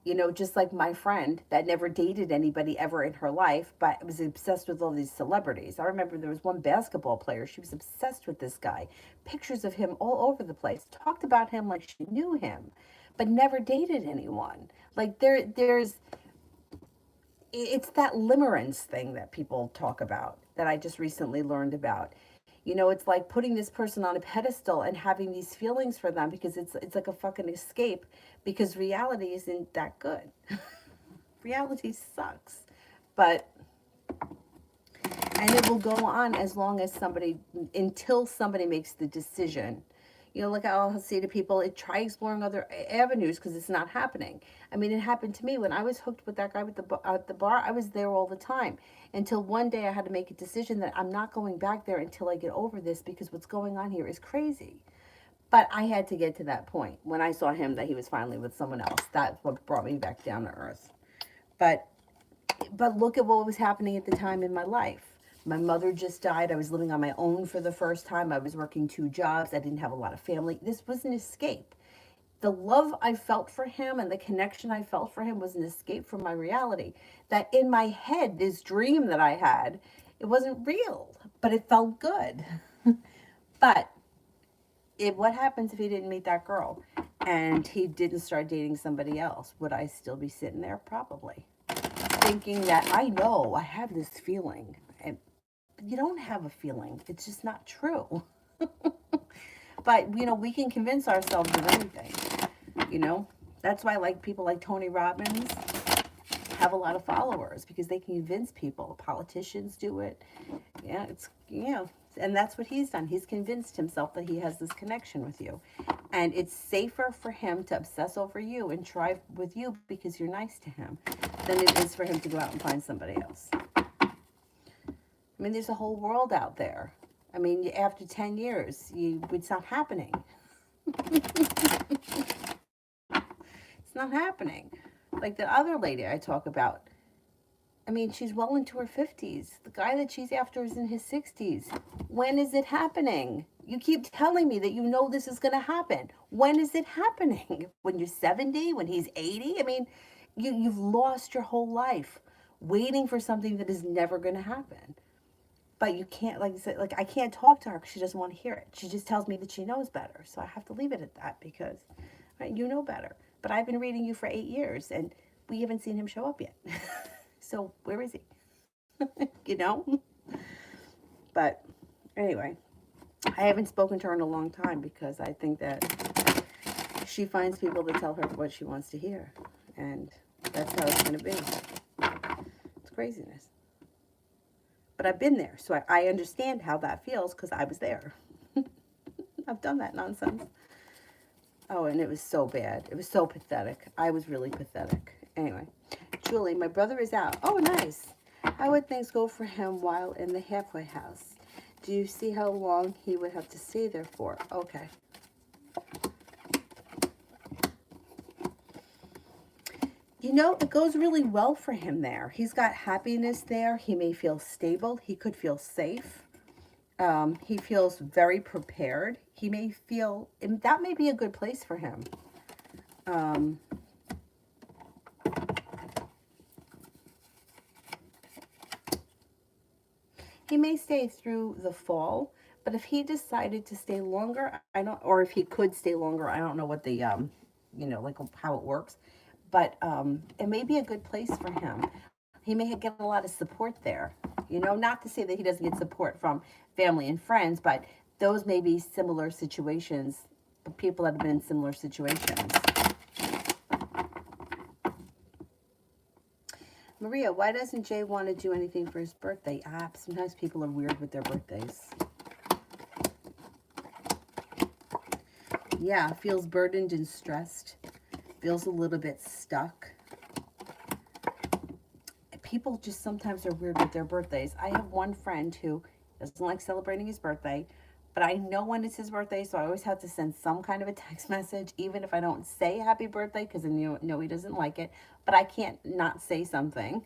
Speaker 1: You know, just like my friend that never dated anybody ever in her life, but was obsessed with all these celebrities. I remember there was one basketball player. She was obsessed with this guy. Pictures of him all over the place. Talked about him like she knew him, but never dated anyone. Like there's it's that limerence thing that people talk about that I just recently learned about. You know, it's like putting this person on a pedestal and having these feelings for them because it's like a fucking escape because reality isn't that good. Reality sucks. But and it will go on as long as somebody until somebody makes the decision. You know, like I'll say to people, try exploring other avenues because it's not happening. I mean, it happened to me when I was hooked with that guy at the bar. I was there all the time until one day I had to make a decision that I'm not going back there until I get over this because what's going on here is crazy. But I had to get to that point when I saw him that he was finally with someone else. That's what brought me back down to earth. But but look at what was happening at the time in my life. My mother just died. I was living on my own for the first time. I was working two jobs. I didn't have a lot of family. This was an escape. The love I felt for him and the connection I felt for him was an escape from my reality. That in my head, this dream that I had, it wasn't real, but it felt good. But what happens if he didn't meet that girl and he didn't start dating somebody else? Would I still be sitting there? Probably. Thinking that I know I have this feeling. And you don't have a feeling. It's just not true. But, you know, we can convince ourselves of anything. You know, that's why like people like Tony Robbins have a lot of followers because they can convince people. Politicians do it. Yeah, it's, you know, and that's what he's done. He's convinced himself that he has this connection with you. And it's safer for him to obsess over you and try with you because you're nice to him than it is for him to go out and find somebody else. I mean, there's a whole world out there. I mean, after 10 years, it's not happening. It's not happening. Like the other lady I talk about, I mean, she's well into her 50s. The guy that she's after is in his 60s. When is it happening? You keep telling me that you know this is going to happen. When is it happening? When you're 70? When he's 80? I mean, you've lost your whole life waiting for something that is never going to happen. But you can't, like I said, like I can't talk to her because she doesn't want to hear it. She just tells me that she knows better. So I have to leave it at that because, right, you know better. But I've been reading you for 8 years and we haven't seen him show up yet. So where is he? You know? But anyway, I haven't spoken to her in a long time because I think that she finds people to tell her what she wants to hear. And that's how it's going to be. It's craziness. But I've been there, so I understand how that feels because I was there. I've done that nonsense. Oh, and it was so bad. It was so pathetic. I was really pathetic. Anyway, Julie, my brother is out. Oh, nice. How would things go for him while in the halfway house? Do you see how long he would have to stay there for? Okay. You know, it goes really well for him there. He's got happiness there. He may feel stable. He could feel safe. He feels very prepared. He may feel, and that may be a good place for him. He may stay through the fall, but if he decided to stay longer, I don't, or if he could stay longer, I don't know what the, like how it works, but it may be a good place for him. He may get a lot of support there. Not to say that he doesn't get support from family and friends, but those may be similar situations, people that have been in similar situations. Maria, why doesn't Jay want to do anything for his birthday? Sometimes people are weird with their birthdays. Yeah, feels burdened and stressed. Feels a little bit stuck. People just sometimes are weird with their birthdays. I have one friend who doesn't like celebrating his birthday, but I know when it's his birthday, so I always have to send some kind of a text message, even if I don't say happy birthday, because I know he doesn't like it. But I can't not say something,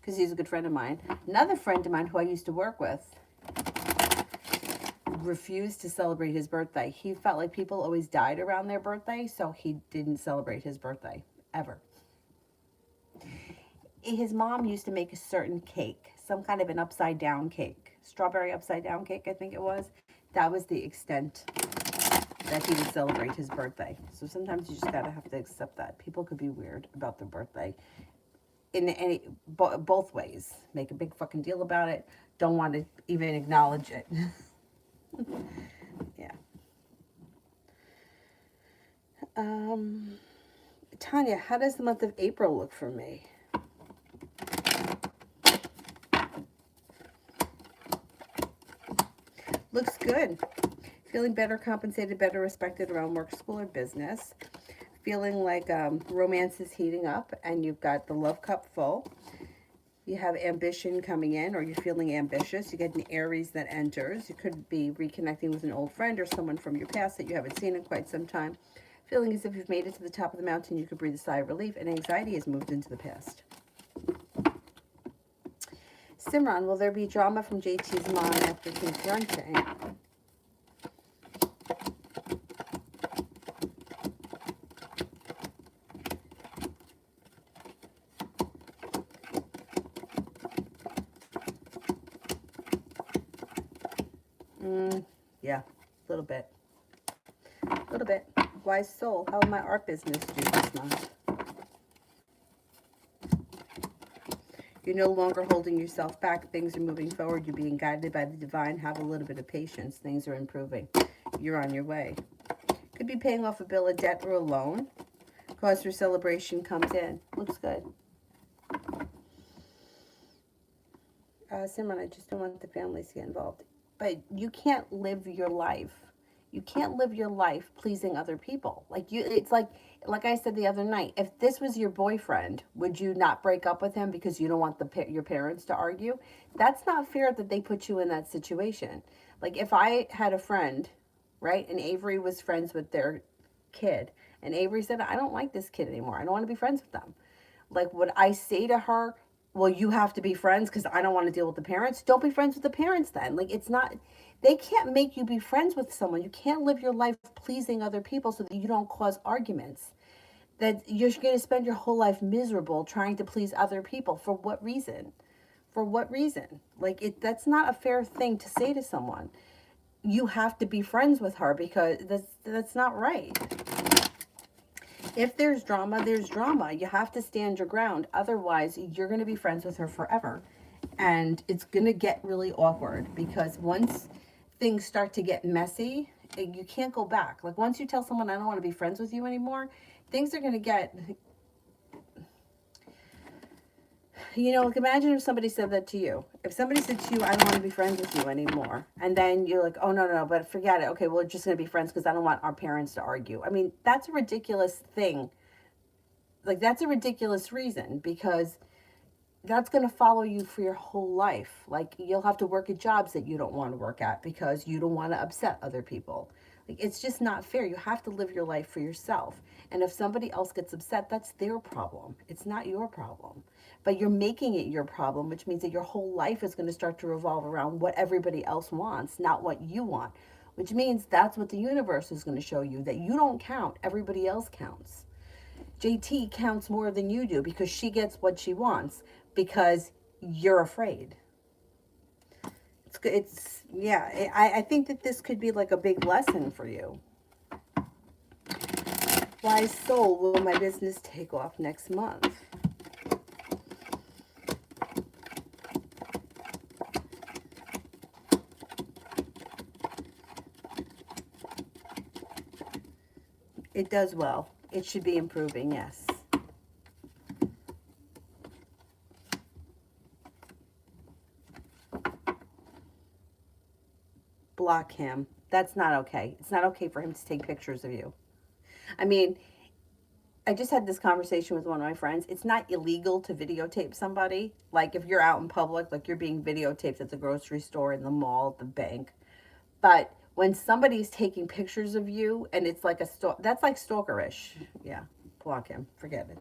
Speaker 1: because he's a good friend of mine. Another friend of mine who I used to work with refused to celebrate his birthday. He felt like people always died around their birthday, so he didn't celebrate his birthday, ever. His mom used to make a certain cake, some kind of an upside down cake, strawberry upside down cake, I think it was. That was the extent that he would celebrate his birthday. So sometimes you just gotta have to accept that people could be weird about their birthday in both ways. Make a big fucking deal about it. Don't want to even acknowledge it. Yeah. Tanya, how does the month of April look for me? Looks good. Feeling better compensated, better respected around work, school, or business. Feeling like romance is heating up and you've got the love cup full. You have ambition coming in, or you're feeling ambitious. You get an Aries that enters. You could be reconnecting with an old friend or someone from your past that you haven't seen in quite some time. Feeling as if you've made it to the top of the mountain, you could breathe a sigh of relief, and anxiety has moved into the past. Simran, will there be drama from JT's mom after conjunction? Yeah, a little bit. A little bit. Wise soul, how will my art business do this month? You're no longer holding yourself back. Things are moving forward. You're being guided by the divine. Have a little bit of patience. Things are improving. You're on your way. Could be paying off a bill, a debt, or a loan. Cause for celebration comes in. Looks good. Simran, I just don't want the families to get involved. But you can't live your life. You can't live your life pleasing other people. It's like I said the other night. If this was your boyfriend, would you not break up with him because you don't want your parents to argue? That's not fair that they put you in that situation. Like if I had a friend, right, and Avery was friends with their kid, and Avery said, "I don't like this kid anymore. I don't want to be friends with them." Like, would I say to her, well, you have to be friends because I don't want to deal with the parents? Don't be friends with the parents then. Like, it's not, they can't make you be friends with someone. You can't live your life pleasing other people so that you don't cause arguments. That you're going to spend your whole life miserable trying to please other people. For what reason? For what reason? Like that's not a fair thing to say to someone. You have to be friends with her because that's not right. If there's drama, there's drama. You have to stand your ground. Otherwise, you're going to be friends with her forever. And it's going to get really awkward because once things start to get messy, you can't go back. Like once you tell someone I don't want to be friends with you anymore, things are going to get, like imagine if somebody said that to you. If somebody said to you, I don't want to be friends with you anymore. And then you're like, oh, no, no, no, but forget it. Okay, we're just going to be friends because I don't want our parents to argue. I mean, that's a ridiculous thing. Like, that's a ridiculous reason because that's going to follow you for your whole life. Like, you'll have to work at jobs that you don't want to work at because you don't want to upset other people. Like, it's just not fair. You have to live your life for yourself. And if somebody else gets upset, that's their problem. It's not your problem. But you're making it your problem, which means that your whole life is going to start to revolve around what everybody else wants, not what you want. Which means that's what the universe is going to show you, that you don't count, everybody else counts. JT counts more than you do because she gets what she wants because you're afraid. Yeah, I think that this could be like a big lesson for you. Wise soul, will my business take off next month? It does well. It should be improving, yes. Block him. That's not okay. It's not okay for him to take pictures of you. I mean, I just had this conversation with one of my friends. It's not illegal to videotape somebody. Like if you're out in public, like you're being videotaped at the grocery store, in the mall, at the bank. But when somebody's taking pictures of you and it's like that's like stalkerish. Yeah, block him. Forget it.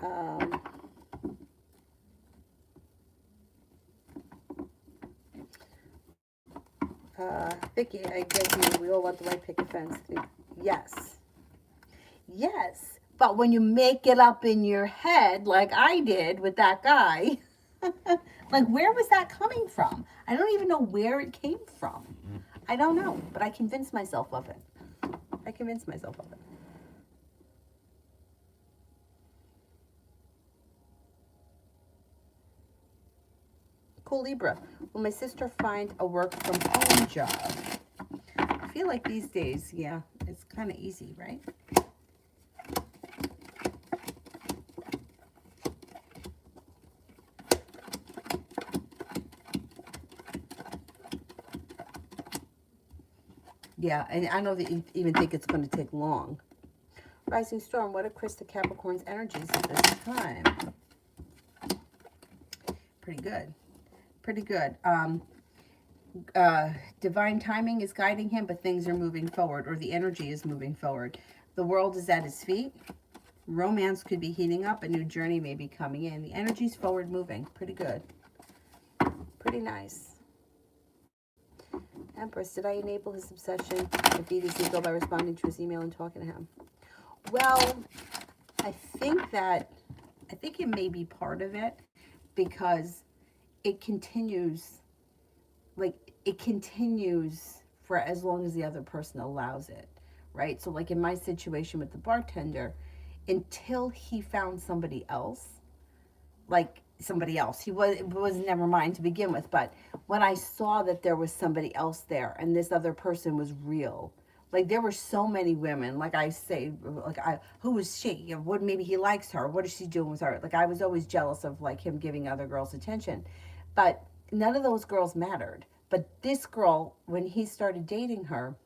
Speaker 1: Um, Vicky, I get you. We all want the right picket fence. Yes. Yes. But when you make it up in your head, like I did with that guy, like where was that coming from? I don't even know where it came from. I don't know, but I convinced myself of it. I convinced myself of it. Cool Libra. Will my sister find a work from home job? I feel like these days, yeah, it's kind of easy, right? Yeah, and I don't even think it's going to take long. Rising Storm, what are Krista Capricorn's energies at this time? Pretty good. Pretty good. Divine timing is guiding him, but things are moving forward, or the energy is moving forward. The world is at his feet. Romance could be heating up. A new journey may be coming in. The energy's forward moving. Pretty good. Pretty nice. Empress, did I enable his obsession to feed his ego by responding to his email and talking to him? Well, I think it may be part of it because it continues, it continues for as long as the other person allows it, right? So like in my situation with the bartender, until he found somebody else, he was never mine to begin with, but when I saw that there was somebody else there and this other person was real, like there were so many women, like I say, who is she? What, maybe he likes her. What is she doing with her? Like I was always jealous of like him giving other girls attention, but none of those girls mattered. But this girl, when he started dating her,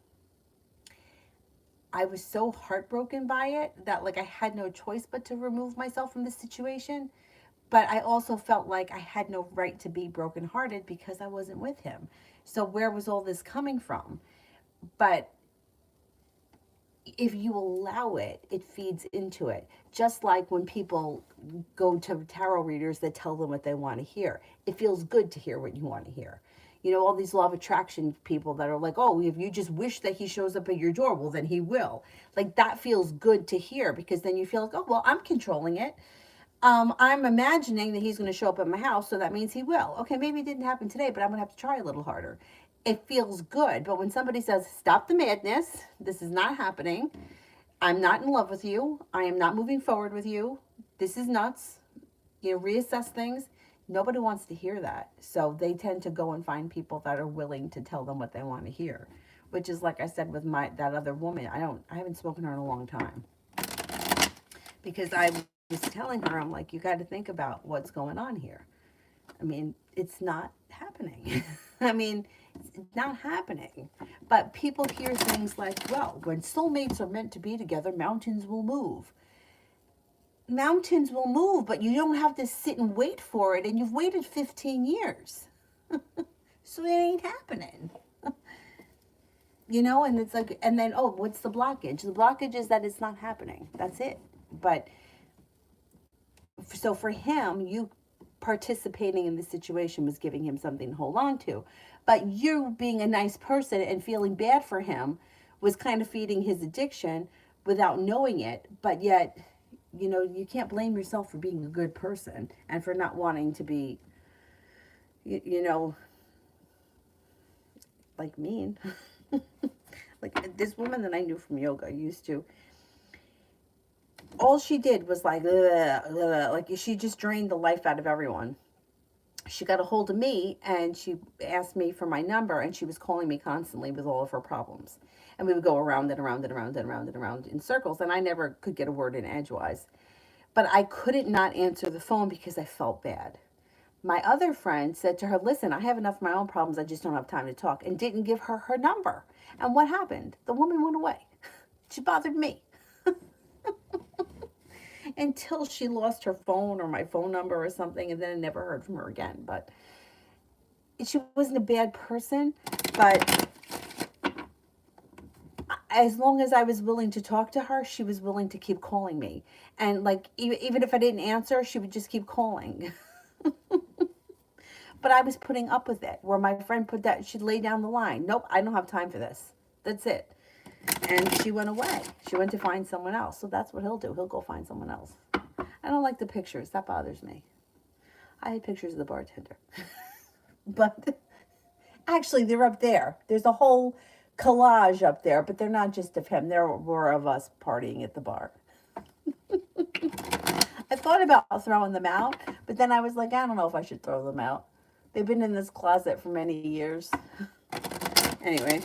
Speaker 1: I was so heartbroken by it that like I had no choice but to remove myself from the situation. But I also felt like I had no right to be brokenhearted because I wasn't with him. So where was all this coming from? But if you allow it, it feeds into it. Just like when people go to tarot readers that tell them what they want to hear. It feels good to hear what you want to hear. You know, all these law of attraction people that are like, oh, if you just wish that he shows up at your door, well, then he will. Like, that feels good to hear, because then you feel like, oh, well, I'm controlling it. I'm imagining that he's going to show up at my house, so that means he will. Okay, maybe it didn't happen today, but I'm going to have to try a little harder. It feels good. But when somebody says, stop the madness, this is not happening, I'm not in love with you, I am not moving forward with you, this is nuts, you know, reassess things. Nobody wants to hear that. So they tend to go and find people that are willing to tell them what they want to hear. Which is, like I said with that other woman, I haven't spoken to her in a long time. Because I was telling her, I'm like, you got to think about what's going on here. I mean, it's not happening. I mean, it's not happening. But people hear things like, well, when soulmates are meant to be together, mountains will move. Mountains will move, but you don't have to sit and wait for it. And you've waited 15 years. So it ain't happening. You know, and it's like, and then, oh, what's the blockage? The blockage is that it's not happening. That's it. But so for him, you participating in the situation was giving him something to hold on to. But you being a nice person and feeling bad for him was kind of feeding his addiction without knowing it. But yet, you know, you can't blame yourself for being a good person and for not wanting to be, you know, like mean. Like this woman that I knew from yoga used to, all she did was like, ugh, ugh, like she just drained the life out of everyone. She got a hold of me and she asked me for my number, and she was calling me constantly with all of her problems. And we would go around and around and around and around and around in circles, and I never could get a word in edgewise. But I couldn't not answer the phone because I felt bad. My other friend said to her, listen, I have enough of my own problems. I just don't have time to talk, and didn't give her her number. And what happened? The woman went away. She bothered me. Until she lost her phone or my phone number or something, and then I never heard from her again. But she wasn't a bad person, but as long as I was willing to talk to her, she was willing to keep calling me. And like, even if I didn't answer, she would just keep calling. But I was putting up with it, where my friend put that, she'd lay down the line. Nope, I don't have time for this. That's it. And she went away. She went to find someone else. So that's what he'll do. He'll go find someone else. I don't like the pictures. That bothers me. I had pictures of the bartender. But actually, they're up there. There's a whole collage up there, but they're not just of him. There were of us partying at the bar. I thought about throwing them out, but then I was like, I don't know if I should throw them out. They've been in this closet for many years. Anyway.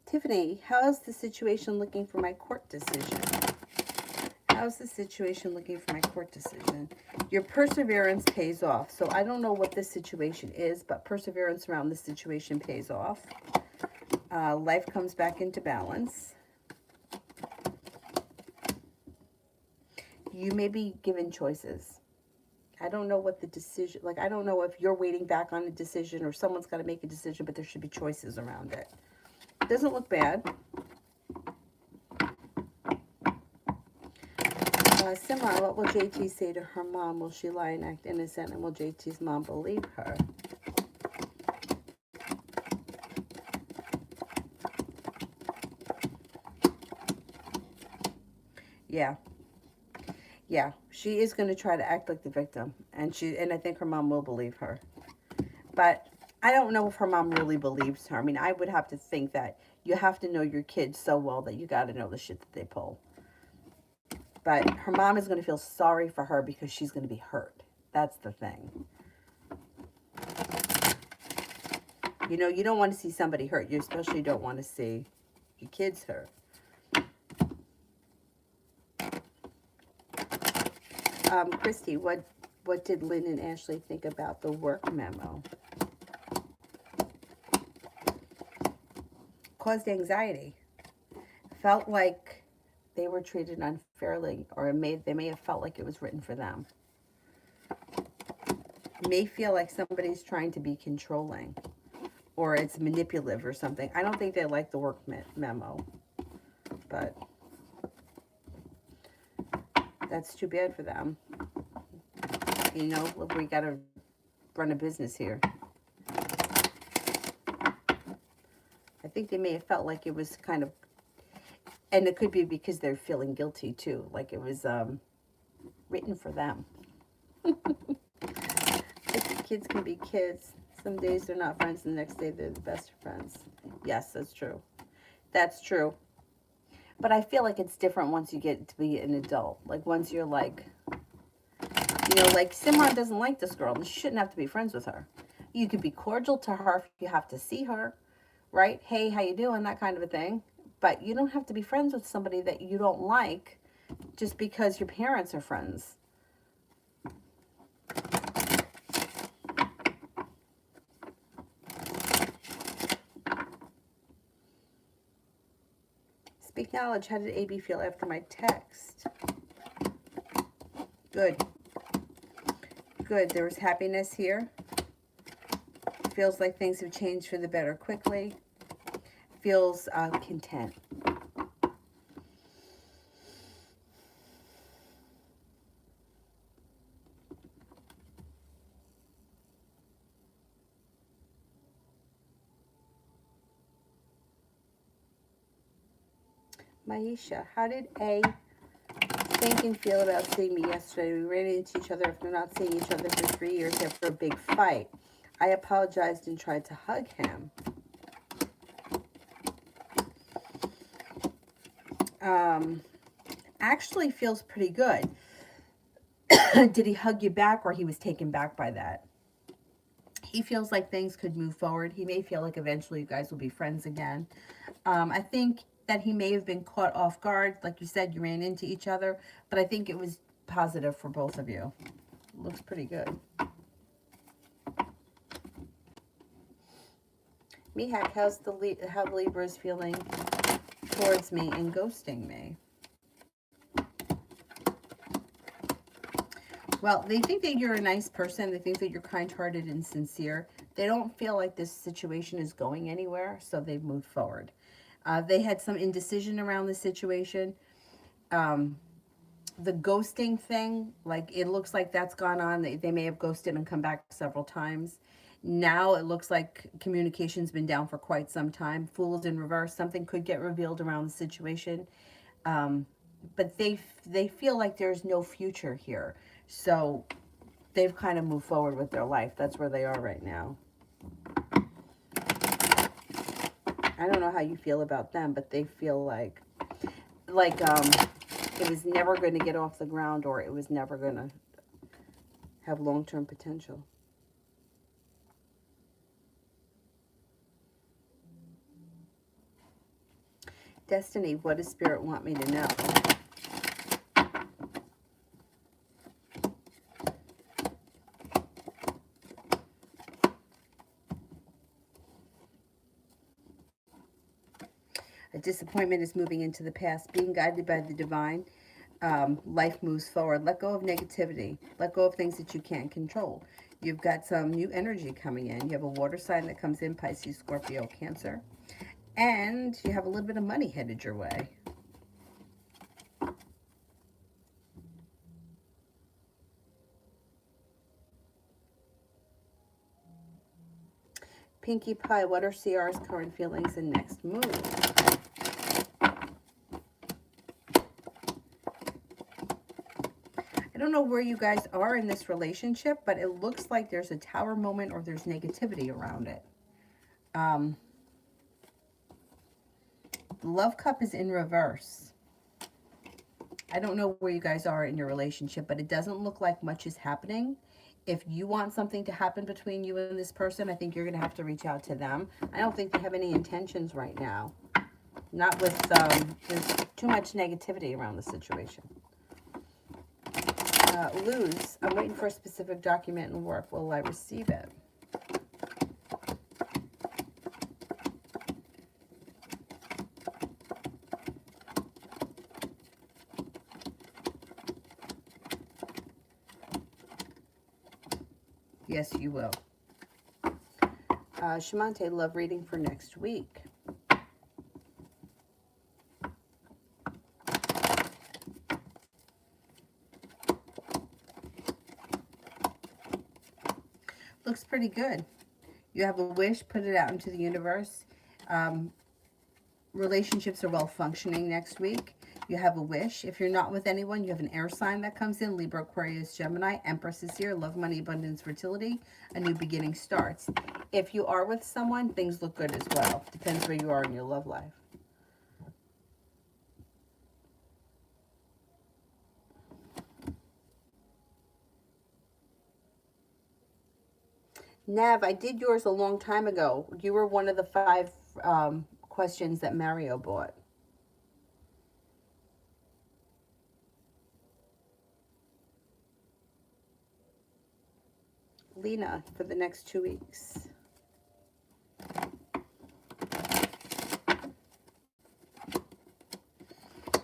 Speaker 1: Tiffany, how's the situation looking for my court decision? How's the situation looking for my court decision? Your perseverance pays off. So I don't know what this situation is, but perseverance around this situation pays off. Life comes back into balance. You may be given choices. I don't know what the decision, like, I don't know if you're waiting back on a decision or someone's got to make a decision, but there should be choices around it. Doesn't look bad. Simran, what will JT say to her mom? Will she lie and act innocent, and will JT's mom believe her? Yeah. Yeah, she is going to try to act like the victim, and I think her mom will believe her. But I don't know if her mom really believes her. I mean, I would have to think that you have to know your kids so well that you got to know the shit that they pull. But her mom is going to feel sorry for her because she's going to be hurt. That's the thing. You know, you don't want to see somebody hurt. You especially don't want to see your kids hurt. Christy, what did Lynn and Ashley think about the work memo? Caused anxiety. Felt like they were treated unfairly, or they may have felt like it was written for them. May feel like somebody's trying to be controlling, or it's manipulative or something. I don't think they like the work memo, but That's too bad for them. You know, look, we got to run a business here. I think they may have felt like it was kind of, and it could be because they're feeling guilty too, like it was written for them. Kids can be kids. Some days they're not friends, and the next day they're the best of friends. Yes, that's true. That's true. But I feel like it's different once you get to be an adult. Like once you're like, like Simran doesn't like this girl, and she shouldn't have to be friends with her. You could be cordial to her if you have to see her, right? Hey, how you doing? That kind of a thing. But you don't have to be friends with somebody that you don't like just because your parents are friends. Speak knowledge. How did AB feel after my text? Good. Good. There was happiness here. Feels like things have changed for the better quickly. Feels content. Maisha, how did A think and feel about seeing me yesterday? We ran into each other after not seeing each other for 3 years after a big fight. I apologized and tried to hug him. Actually feels pretty good. Did he hug you back, or he was taken back by that? He feels like things could move forward. He may feel like eventually you guys will be friends again. I think that he may have been caught off guard. Like you said, you ran into each other, but I think it was positive for both of you. Looks pretty good. Mihak, how Libra is feeling towards me and ghosting me? Well, they think that you're a nice person. They think that you're kind-hearted and sincere. They don't feel like this situation is going anywhere, so they've moved forward. They had some indecision around the situation. The ghosting thing, like it looks like that's gone on. They may have ghosted and come back several times. Now it looks like communication's been down for quite some time. Fools in reverse. Something could get revealed around the situation. But they feel like there's no future here. So they've kind of moved forward with their life. That's where they are right now. I don't know how you feel about them, but they feel like it was never going to get off the ground, or it was never going to have long-term potential. Destiny, what does Spirit want me to know? A disappointment is moving into the past. Being guided by the divine, life moves forward. Let go of negativity. Let go of things that you can't control. You've got some new energy coming in. You have a water sign that comes in, Pisces, Scorpio, Cancer. And you have a little bit of money headed your way. Pinkie Pie, what are CR's current feelings and next move? I don't know where you guys are in this relationship, but it looks like there's a tower moment or there's negativity around it. The love cup is in reverse. I don't know where you guys are in your relationship, but it doesn't look like much is happening. If you want something to happen between you and this person, I think you're going to have to reach out to them. I don't think they have any intentions right now. Not with, there's too much negativity around the situation. Luz, I'm waiting for a specific document and work. Will I receive it? Yes, you will. Shamante, love reading for next week. Looks pretty good. You have a wish, put it out into the universe. Um, Relationships are well functioning next week. You have a wish. If you're not with anyone, you have an air sign that comes in. Libra, Aquarius, Gemini. Empress is here. Love, money, abundance, fertility. A new beginning starts. If you are with someone, things look good as well. Depends where you are in your love life. Nav, I did yours a long time ago. You were one of the 5 questions that Mario bought. Lena, for the next 2 weeks.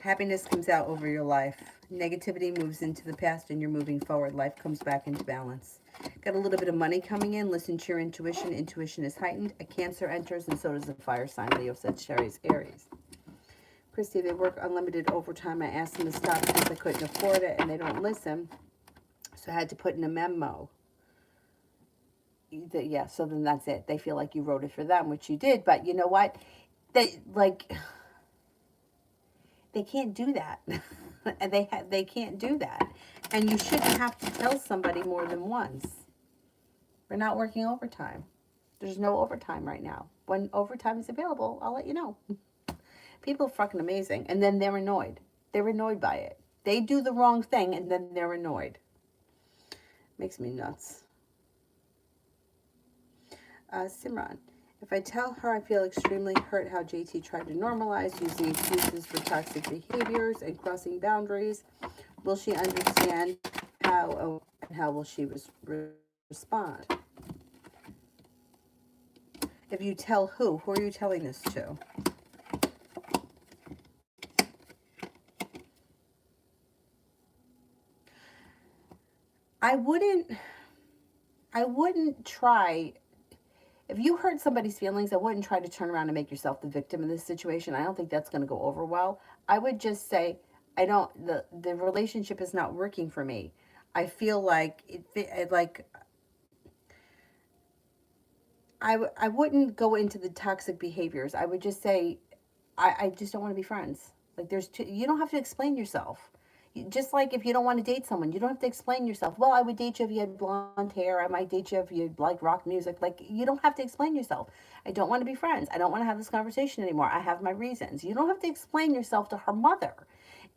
Speaker 1: Happiness comes out over your life. Negativity moves into the past and you're moving forward. Life comes back into balance. Got a little bit of money coming in. Listen to your intuition. Intuition is heightened. A Cancer enters and so does a fire sign. Leo, Sagittarius, Aries. Christy, they work unlimited overtime. I asked them to stop because I couldn't afford it and they don't listen. So I had to put in a memo. Yeah, so then that's it. They feel like you wrote it for them, which you did. But you know what? They can't do that. And they can't do that. And you shouldn't have to tell somebody more than once. We're not working overtime. There's no overtime right now. When overtime is available, I'll let you know. People are fucking amazing. And then they're annoyed. They're annoyed by it. They do the wrong thing and then they're annoyed. Makes me nuts. Simran. If I tell her I feel extremely hurt how JT tried to normalize using excuses for toxic behaviors and crossing boundaries, will she understand how, and how will she respond? If you tell who are you telling this to? I wouldn't try. If you hurt somebody's feelings, I wouldn't try to turn around and make yourself the victim in this situation. I don't think that's going to go over well. I would just say, the relationship is not working for me. I feel like I wouldn't go into the toxic behaviors. I would just say, I just don't want to be friends. Like you don't have to explain yourself. Just like if you don't want to date someone, you don't have to explain yourself. Well, I would date you if you had blonde hair. I might date you if you like rock music. Like, you don't have to explain yourself. I don't want to be friends. I don't want to have this conversation anymore. I have my reasons. You don't have to explain yourself to her mother.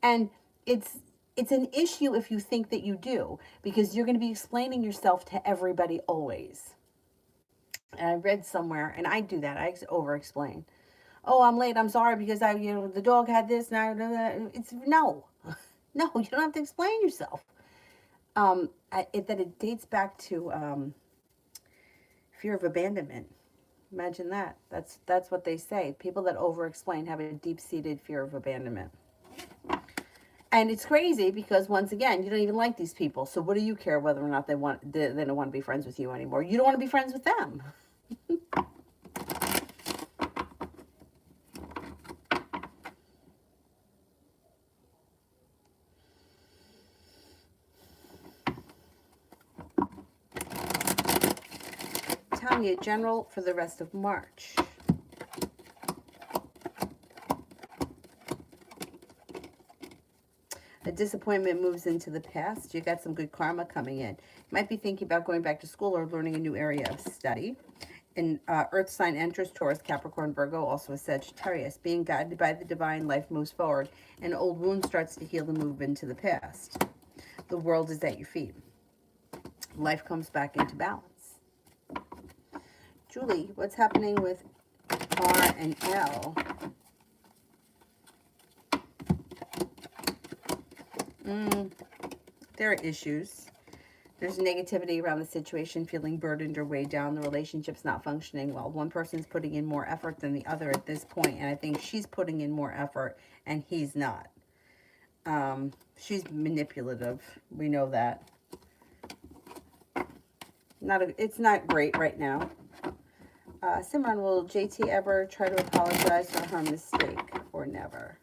Speaker 1: And it's an issue if you think that you do, because you're going to be explaining yourself to everybody always. And I read somewhere, and I do that. I over explain. Oh, I'm late. I'm sorry because the dog had this. And it's no. No, you don't have to explain yourself. That it dates back to fear of abandonment. Imagine that. That's what they say. People that over-explain have a deep-seated fear of abandonment. And it's crazy because, once again, you don't even like these people. So what do you care whether or not they don't want to be friends with you anymore? You don't want to be friends with them. Tanya, general for the rest of March. A disappointment moves into the past. You got some good karma coming in. You might be thinking about going back to school or learning a new area of study. And Earth sign enters Taurus, Capricorn, Virgo, also a Sagittarius. Being guided by the divine, life moves forward. An old wound starts to heal and move into the past. The world is at your feet. Life comes back into balance. Julie, what's happening with R and L? There are issues. There's negativity around the situation, feeling burdened or weighed down. The relationship's not functioning well. One person's putting in more effort than the other at this point, and I think she's putting in more effort, and he's not. She's manipulative. We know that. It's not great right now. Simran, will JT ever try to apologize for her mistake or never?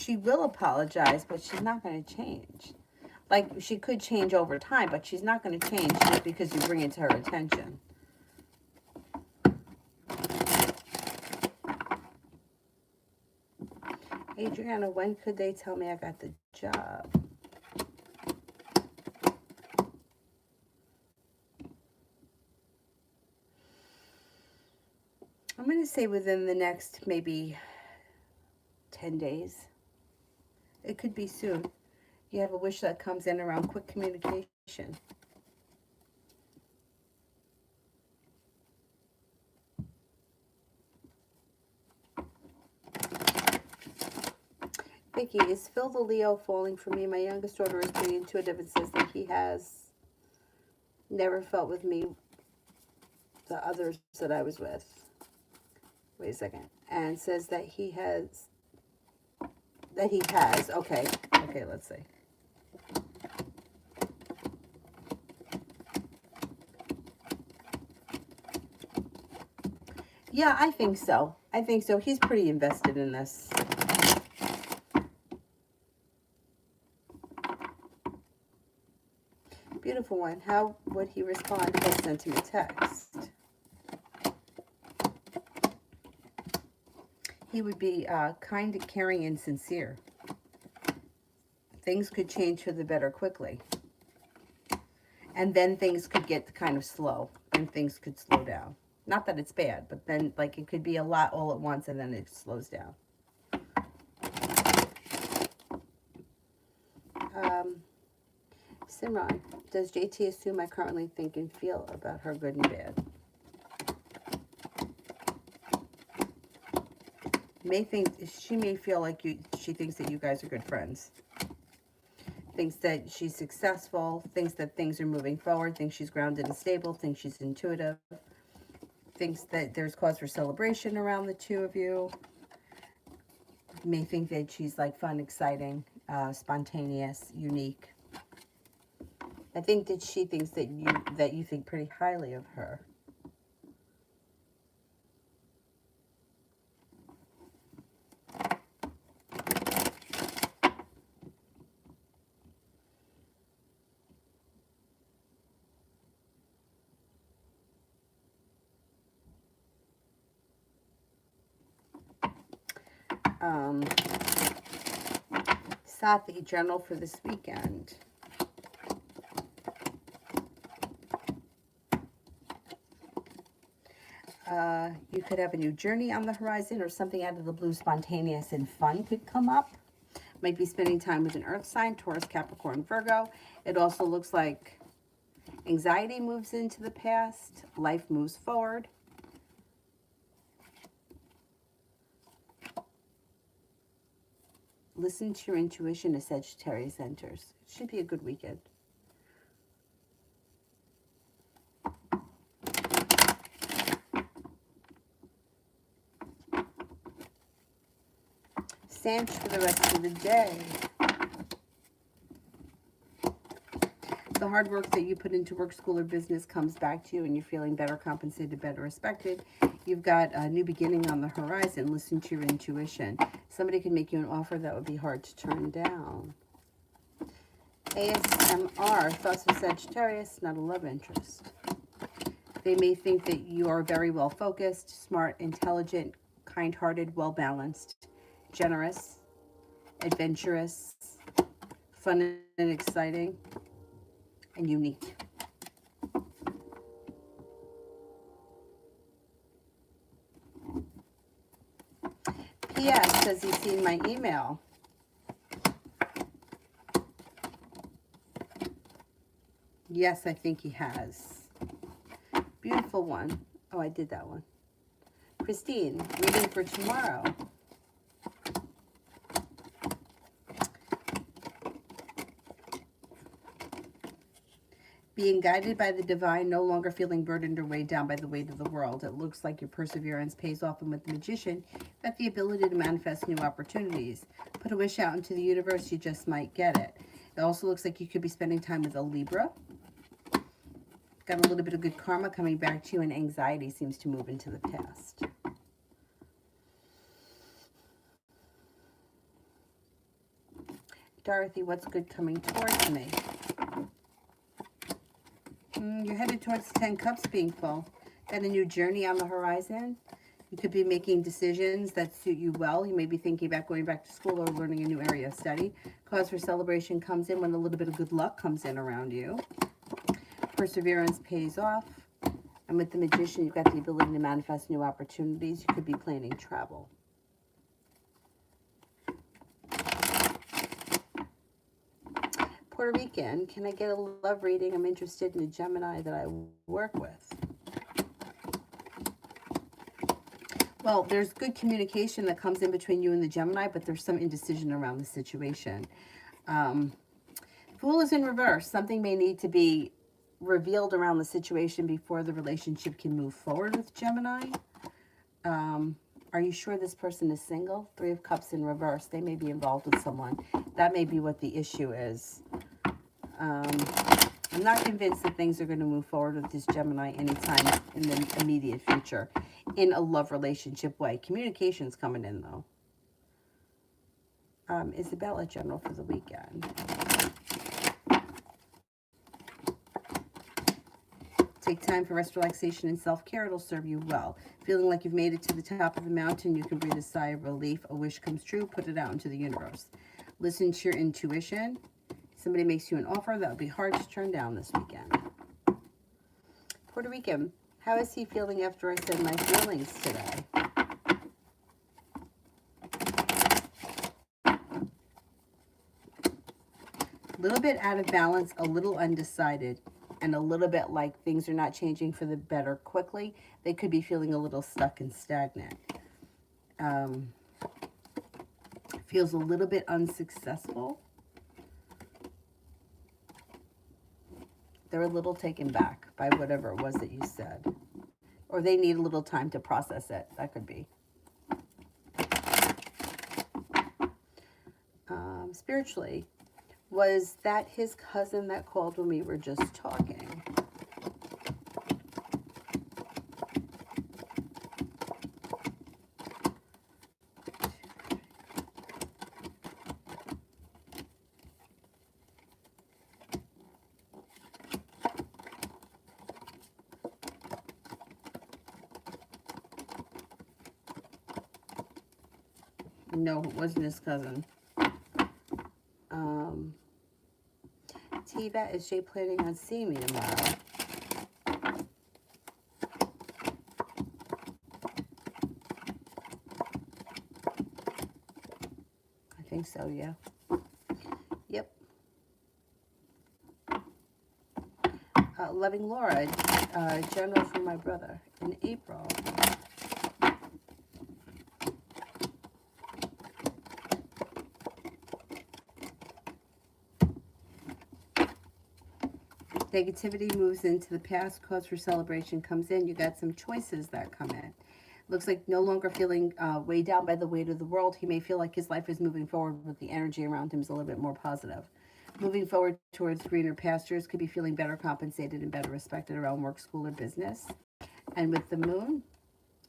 Speaker 1: she will apologize, but she's not going to change. Like, she could change over time, but she's not going to change just because you bring it to her attention. Adriana, when could they tell me I got the job? I'm going to say within the next maybe 10 days. It could be soon. You have a wish that comes in around quick communication. Vicky, is Phil the Leo falling for me? My youngest daughter is pretty intuitive and says that he has never felt with me the others that I was with. Wait a second. And says that he has. Okay. Okay, let's see. Yeah, I think so. I think so. He's pretty invested in this. Beautiful one. How would he respond if I sent him a text? He would be kind, caring, and sincere. Things could change for the better quickly. And then things could get kind of slow. And things could slow down. Not that it's bad, but then, like, it could be a lot all at once and then it slows down. Simran, does JT assume I currently think and feel about her good and bad? She may feel like she thinks that you guys are good friends. Thinks that she's successful, thinks that things are moving forward, thinks she's grounded and stable, thinks she's intuitive, thinks that there's cause for celebration around the two of you. May think that she's like fun, exciting, spontaneous, unique. I think that she thinks that you think pretty highly of her. Sathi, journal for this weekend. You could have a new journey on the horizon, or something out of the blue, spontaneous and fun could come up. Might be spending time with an earth sign, Taurus, Capricorn, Virgo. It also looks like anxiety moves into the past, life moves forward. Listen to your intuition as Sagittarius enters. It should be a good weekend. Sanch for the rest of the day. The hard work that you put into work, school, or business comes back to you, and you're feeling better compensated, better respected. You've got a new beginning on the horizon. Listen to your intuition. Somebody can make you an offer that would be hard to turn down. ASMR, thoughts of Sagittarius, not a love interest. They may think that you are very well focused, smart, intelligent, kind-hearted, well-balanced, generous, adventurous, fun and exciting, and unique. P.S. Has he seen my email? Yes, I think he has. Beautiful one. Oh, I did that one. Christine, reading for tomorrow. Being guided by the divine, no longer feeling burdened or weighed down by the weight of the world. It looks like your perseverance pays off, and with the magician, you have the ability to manifest new opportunities. Put a wish out into the universe, you just might get it. It also looks like you could be spending time with a Libra. Got a little bit of good karma coming back to you, and anxiety seems to move into the past. Dorothy, what's good coming towards me? You're headed towards 10 cups being full. Got a new journey on the horizon. You could be making decisions that suit you well. You may be thinking about going back to school or learning a new area of study. Cause for celebration comes in when a little bit of good luck comes in around you. Perseverance pays off. And with the Magician, you've got the ability to manifest new opportunities. You could be planning travel. Puerto Rican, can I get a love reading? I'm interested in a Gemini that I work with. Well, there's good communication that comes in between you and the Gemini, but there's some indecision around the situation. Fool is in reverse. Something may need to be revealed around the situation before the relationship can move forward with Gemini. Are you sure this person is single? Three of Cups in reverse. They may be involved with someone. That may be what the issue is. I'm not convinced that things are going to move forward with this Gemini anytime in the immediate future in a love relationship way. Communication's coming in, though. Isabella, general for the weekend. Take time for rest, relaxation, and self-care. It'll serve you well. Feeling like you've made it to the top of the mountain, you can breathe a sigh of relief. A wish comes true. Put it out into the universe. Listen to your intuition. Somebody makes you an offer that would be hard to turn down this weekend. Puerto Rican, how is he feeling after I said my feelings today? A little bit out of balance, a little undecided, and a little bit like things are not changing for the better quickly. They could be feeling a little stuck and stagnant. Feels a little bit unsuccessful. They're a little taken back by whatever it was that you said. Or they need a little time to process it. That could be. Spiritually, was that his cousin that called when we were just talking? No, it wasn't his cousin. Tiva, is Jay planning on seeing me tomorrow? I think so, yeah. Yep. Loving Laura, general for my brother in April. Negativity moves into the past. Cause for celebration comes in. You got some choices that come in. Looks like no longer feeling weighed down by the weight of the world. He may feel like his life is moving forward with the energy around him is a little bit more positive. Moving forward towards greener pastures, could be feeling better compensated and better respected around work, school, or business. And with the moon,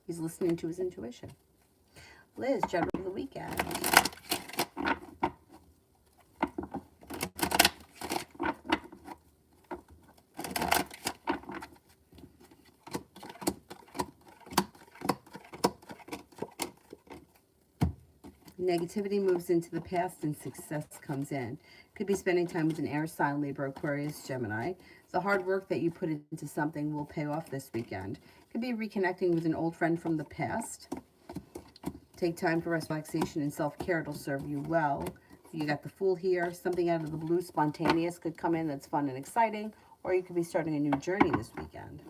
Speaker 1: he's listening to his intuition. Liz, general of the weekend. Negativity moves into the past and success comes in. Could be spending time with an air sign, Libra, Aquarius, Gemini. The hard work that you put into something will pay off this weekend. Could be reconnecting with an old friend from the past. Take time for rest, relaxation, and self-care. It'll serve you well. You got the Fool here. Something out of the blue, spontaneous, could come in that's fun and exciting. Or you could be starting a new journey this weekend.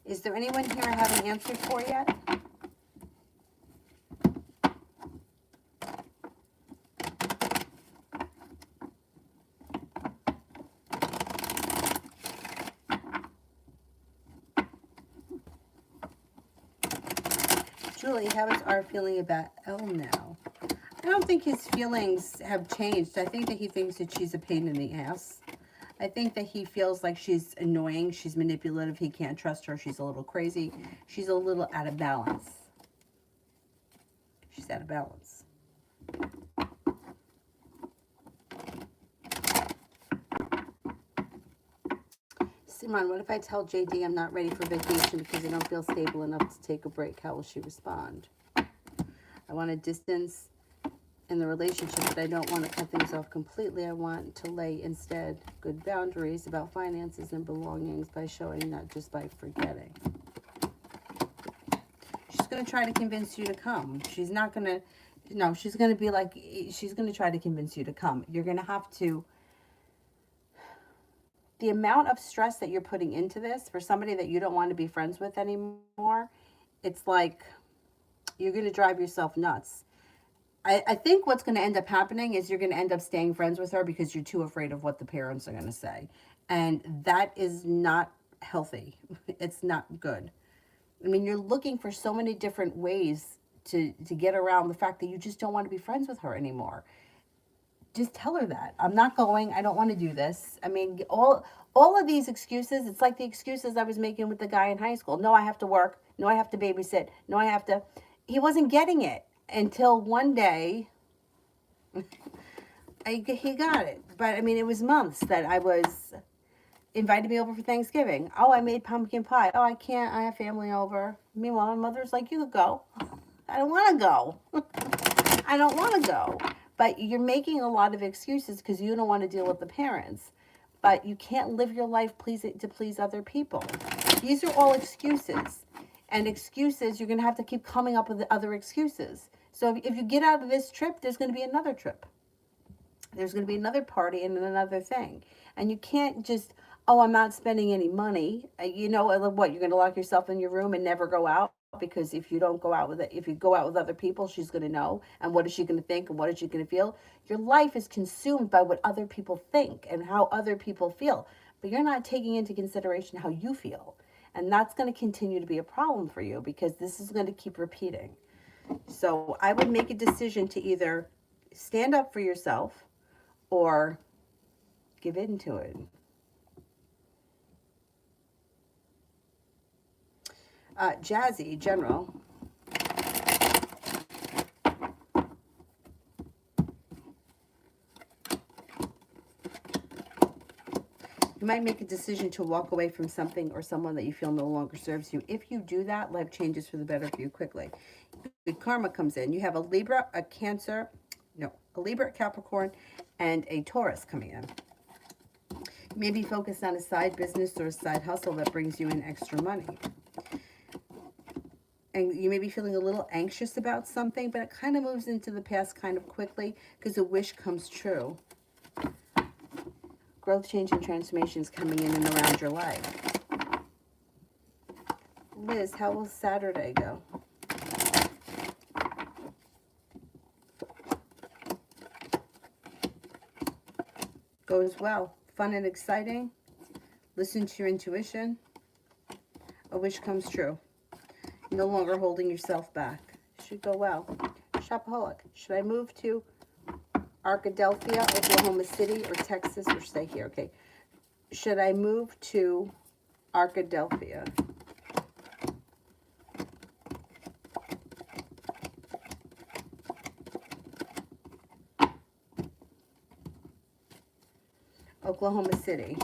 Speaker 1: Is there anyone here I haven't answered for yet? Julie, how is our feeling about Elle now? I don't think his feelings have changed. I think that he thinks that she's a pain in the ass. I think that he feels like she's annoying, she's manipulative, he can't trust her, she's a little crazy, she's a little out of balance. She's out of balance. Simran, what if I tell JD I'm not ready for vacation because I don't feel stable enough to take a break? How will she respond? I want a distance in the relationship, but I don't want to cut things off completely. I want to lay instead good boundaries about finances and belongings by showing, not just by forgetting. She's going to try to convince you to come. She's not going to, no, she's going to be like, she's going to try to convince you to come. You're going to have to, the amount of stress that you're putting into this for somebody that you don't want to be friends with anymore, it's like you're going to drive yourself nuts. I think what's going to end up happening is you're going to end up staying friends with her because you're too afraid of what the parents are going to say. And that is not healthy. It's not good. I mean, you're looking for so many different ways to get around the fact that you just don't want to be friends with her anymore. Just tell her that. I'm not going. I don't want to do this. I mean, all of these excuses, it's like the excuses I was making with the guy in high school. No, I have to work. No, I have to babysit. No, I have to. He wasn't getting it until one day he got it. But I mean, it was months that I was invited me over for Thanksgiving. Oh, I made pumpkin pie. Oh, I can't. I have family over. Meanwhile, my mother's like, you could go. I don't want to go. I don't want to go. But you're making a lot of excuses because you don't want to deal with the parents. But you can't live your life to please other people. These are all excuses. And excuses, you're going to have to keep coming up with other excuses. So if you get out of this trip, there's going to be another trip. There's going to be another party and another thing. And you can't just, oh, I'm not spending any money. You know what? You're going to lock yourself in your room and never go out? Because if you don't go out with it, if you go out with other people, she's going to know. And what is she going to think? And what is she going to feel? Your life is consumed by what other people think and how other people feel. But you're not taking into consideration how you feel. And that's going to continue to be a problem for you because this is going to keep repeating. So I would make a decision to either stand up for yourself or give in to it. Jazzy, General. You might make a decision to walk away from something or someone that you feel no longer serves you. If you do that, life changes for the better for you quickly. Good karma comes in. You have a Libra, a Cancer, a Libra, a Capricorn, and a Taurus coming in. You may be focused on a side business or a side hustle that brings you in extra money. And you may be feeling a little anxious about something, but it kind of moves into the past kind of quickly because a wish comes true. Growth, change, and transformation is coming in and around your life. Liz, how will Saturday go? Goes well. Fun and exciting. Listen to your intuition. A wish comes true. No longer holding yourself back. Should go well. Shopaholic. Should I move to Arkadelphia, Oklahoma City, or Texas, or stay here? Okay. Should I move to Arkadelphia? Oklahoma City.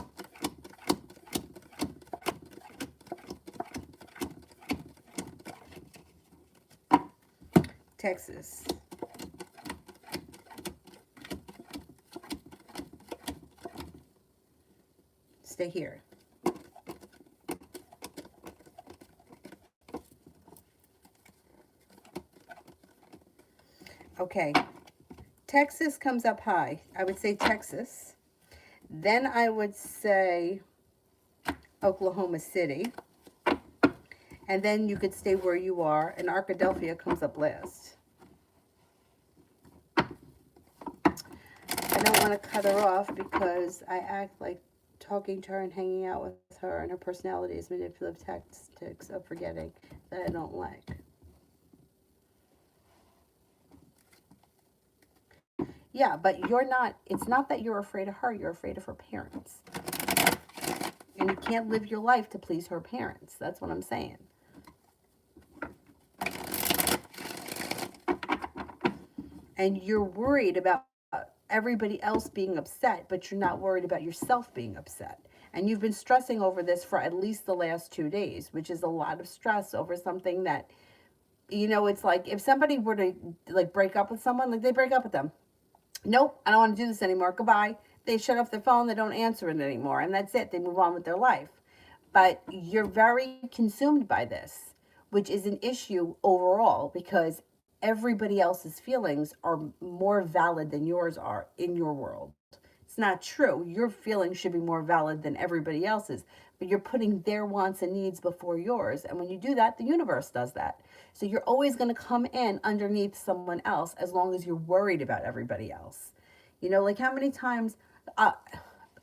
Speaker 1: Texas. Stay here. Okay. Texas comes up high. I would say Texas. Then I would say Oklahoma City. And then you could stay where you are. And Arkadelphia comes up last. I don't want to cut her off because I act like talking to her and hanging out with her, and her personality is manipulative tactics of forgetting that I don't like. Yeah, but you're not, it's not that you're afraid of her, you're afraid of her parents. can't live your life to please her parents. That's what I'm saying. And you're worried about everybody else being upset, but you're not worried about yourself being upset. And you've been stressing over this for at least the last 2 days, which is a lot of stress over something that, it's like if somebody were to like break up with someone, like they break up with them. Nope, I don't want to do this anymore. Goodbye. They shut off their phone, they don't answer it anymore, and that's it. They move on with their life. But you're very consumed by this, which is an issue overall because everybody else's feelings are more valid than yours are in your world. It's not true. Your feelings should be more valid than everybody else's, but you're putting their wants and needs before yours. And when you do that, the universe does that. So you're always going to come in underneath someone else as long as you're worried about everybody else. Like how many times, uh,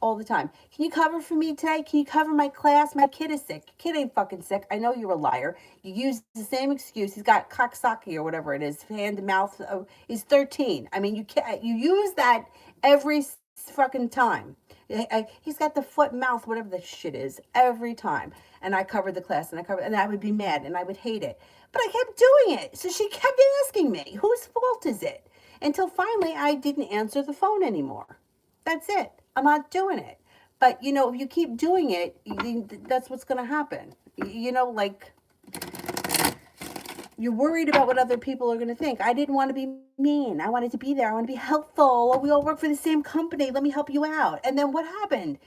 Speaker 1: all the time. Can you cover for me today? Can you cover my class? My kid is sick. Your kid ain't fucking sick. I know you're a liar. You use the same excuse. He's got coxsackie or whatever it is, hand to mouth. He's 13. I mean, you use that every fucking time. He's got the foot mouth, whatever the shit is, every time. And I covered the class, and I would be mad, and I would hate it. But I kept doing it. So she kept asking me, whose fault is it? Until finally I didn't answer the phone anymore. That's it. I'm not doing it. But, if you keep doing it, that's what's going to happen. Like, you're worried about what other people are going to think. I didn't want to be mean. I wanted to be there. I want to be helpful. Oh, we all work for the same company. Let me help you out. And then what happened?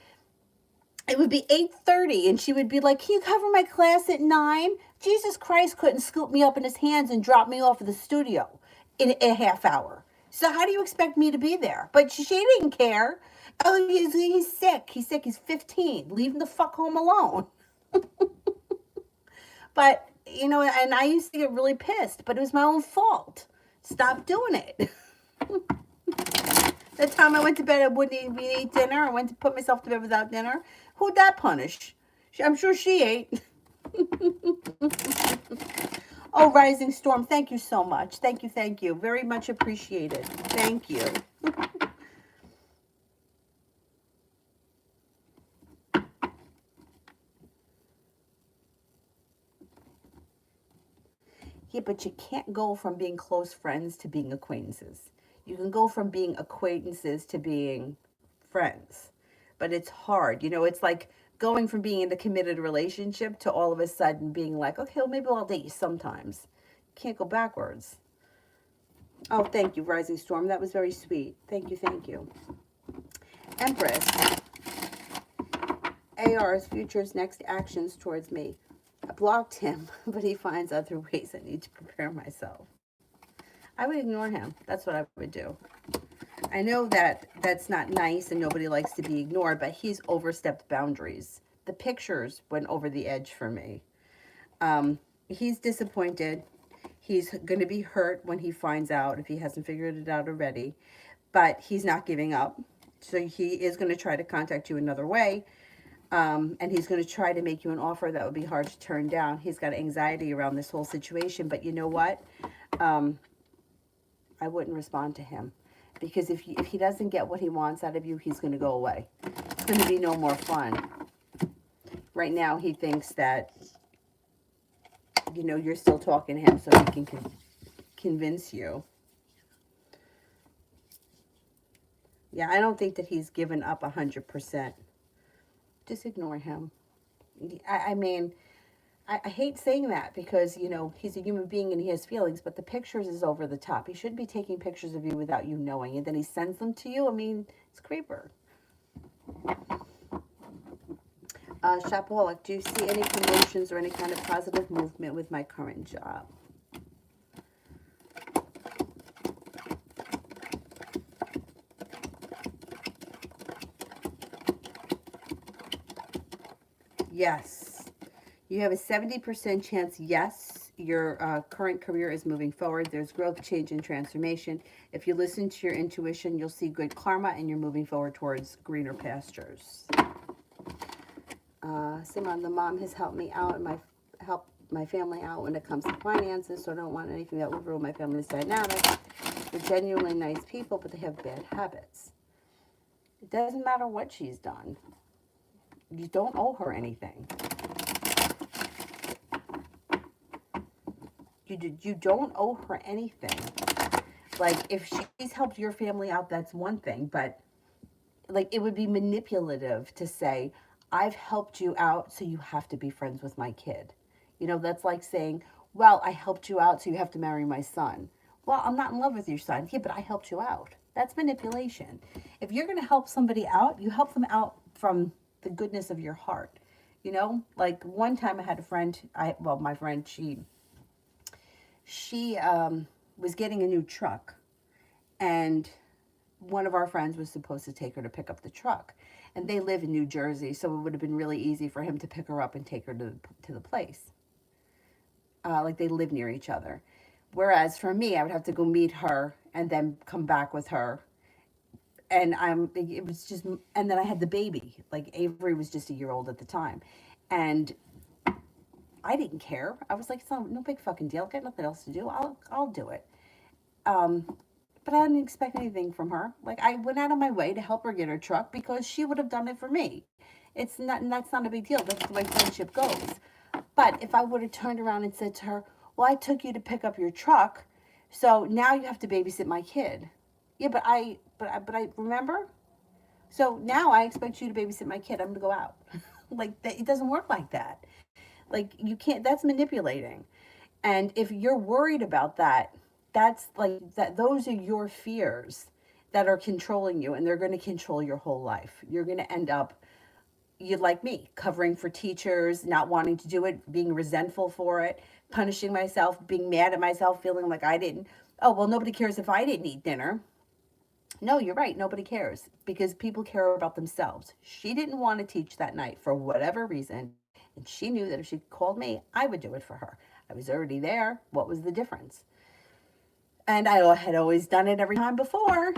Speaker 1: It would be 8:30 and she would be like, can you cover my class at 9? Jesus Christ couldn't scoop me up in his hands and drop me off at the studio in a half hour. So how do you expect me to be there? But she didn't care. Oh, he's sick. He's sick. He's 15. Leave him the fuck home alone. But, and I used to get really pissed, but it was my own fault. Stop doing it. The time I went to bed, I wouldn't even eat dinner. I went to put myself to bed without dinner. Who'd that punish? I'm sure she ate. Oh, Rising Storm, thank you so much. Thank you, thank you. Very much appreciated. Thank you. Yeah, but you can't go from being close friends to being acquaintances. You can go from being acquaintances to being friends. But it's hard. It's like going from being in a committed relationship to all of a sudden being like, okay, well, maybe I'll date you sometimes. Can't go backwards. Oh, thank you, Rising Storm. That was very sweet. Thank you, thank you. Empress. AR's future's next actions towards me. I blocked him, but he finds other ways I need to prepare myself. I would ignore him. That's what I would do. I know that that's not nice and nobody likes to be ignored, but he's overstepped boundaries. The pictures went over the edge for me. He's disappointed. He's going to be hurt when he finds out, if he hasn't figured it out already. But he's not giving up. So he is going to try to contact you another way. And he's going to try to make you an offer that would be hard to turn down. He's got anxiety around this whole situation. But you know what? I wouldn't respond to him. Because if he doesn't get what he wants out of you, he's going to go away. It's going to be no more fun. Right now, he thinks that, you're still talking to him so he can convince you. Yeah, I don't think that he's given up 100%. Just ignore him. I mean, I hate saying that because, he's a human being and he has feelings, but the pictures is over the top. He shouldn't be taking pictures of you without you knowing, and then he sends them to you. I mean, it's creeper. Shopaholic, do you see any promotions or any kind of positive movement with my current job? Yes. You have a 70% chance, yes, your current career is moving forward. There's growth, change, and transformation. If you listen to your intuition, you'll see good karma, and you're moving forward towards greener pastures. Simon, the mom has helped me out and helped my family out when it comes to finances, so I don't want anything that will ruin my family's dynamic. They're genuinely nice people, but they have bad habits. It doesn't matter what she's done. You don't owe her anything. You don't owe her anything. Like, if she's helped your family out, that's one thing, but like, it would be manipulative to say, I've helped you out, so you have to be friends with my kid. That's like saying, well, I helped you out, so you have to marry my son. Well, I'm not in love with your son. Yeah, but I helped you out. That's manipulation. If you're going to help somebody out, you help them out from the goodness of your heart. Like, one time I had a friend, my friend, she was getting a new truck, and one of our friends was supposed to take her to pick up the truck, and they live in New Jersey, so it would have been really easy for him to pick her up and take her to the place. Like, they live near each other. Whereas for me, I would have to go meet her and then come back with her, and it was just, and then I had the baby. Like, Avery was just a year old at the time, and I didn't care. I was like, it's no big fucking deal. I've got nothing else to do. I'll do it. Um, but I didn't expect anything from her. Like, I went out of my way to help her get her truck because she would have done it for me. It's not, and that's not a big deal. That's the way friendship goes. But if I would have turned around and said to her, "Well, I took you to pick up your truck, so now you have to babysit my kid." Yeah, but I remember. So now I expect you to babysit my kid. I'm gonna go out. Like, that, it doesn't work like that. Like, you can't. That's manipulating. And if you're worried about that, that's like that. Those are your fears that are controlling you, and they're going to control your whole life. You're going to end up, you like me, covering for teachers, not wanting to do it, being resentful for it, punishing myself, being mad at myself, feeling like I didn't. Oh, well, nobody cares if I didn't eat dinner. No, you're right. Nobody cares because people care about themselves. She didn't want to teach that night for whatever reason. And she knew that if she called me, I would do it for her. I was already there. What was the difference? And I had always done it every time before.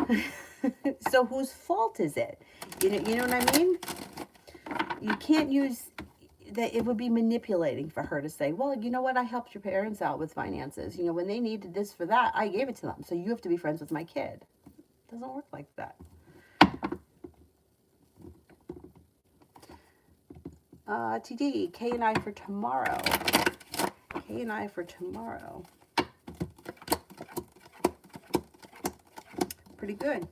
Speaker 1: So whose fault is it? You know what I mean? You can't use that. It would be manipulating for her to say, well, you know what? I helped your parents out with finances. When they needed this for that, I gave it to them. So you have to be friends with my kid. It doesn't work like that. TD, K and I for tomorrow. K and I for tomorrow. Pretty good.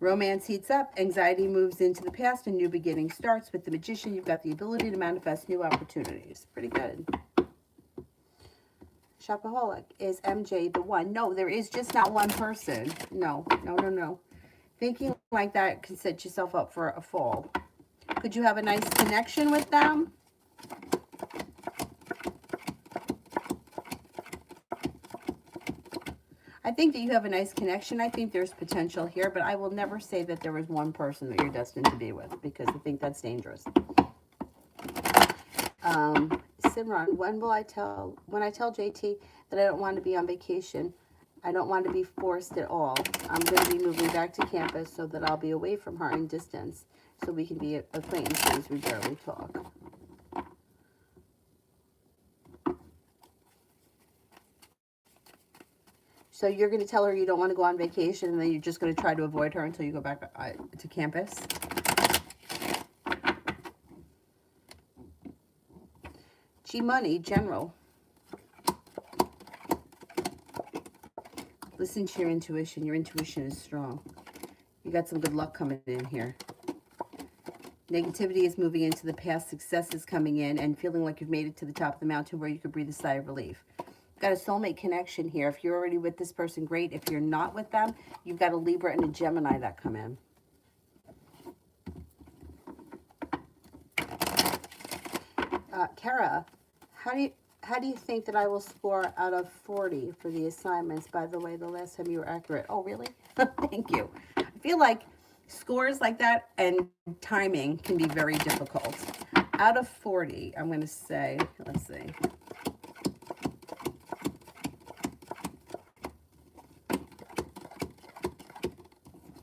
Speaker 1: Romance heats up, anxiety moves into the past, and new beginning starts. With the Magician, you've got the ability to manifest new opportunities. Pretty good. Shopaholic, is MJ the one? No, there is just not one person. No. Thinking like that can set yourself up for a fall. Could you have a nice connection with them? I think that you have a nice connection. I think there's potential here, but I will never say that there was one person that you're destined to be with because I think that's dangerous. Simran, when I tell JT that I don't want to be on vacation, I don't want to be forced at all. I'm going to be moving back to campus so that I'll be away from her in distance so we can be acquaintances. We barely talk. So you're going to tell her you don't want to go on vacation, and then you're just going to try to avoid her until you go back to campus? G-Money, General. Listen to your intuition. Your intuition is strong. You got some good luck coming in here. Negativity is moving into the past. Success is coming in and feeling like you've made it to the top of the mountain where you could breathe a sigh of relief. Got a soulmate connection here. If you're already with this person, great. If you're not with them, you've got a Libra and a Gemini that come in. Kara, how do you think that I will score out of 40 for the assignments? By the way, the last time you were accurate. Oh, really? Thank you. I feel like scores like that and timing can be very difficult. Out of 40, I'm going to say, let's see.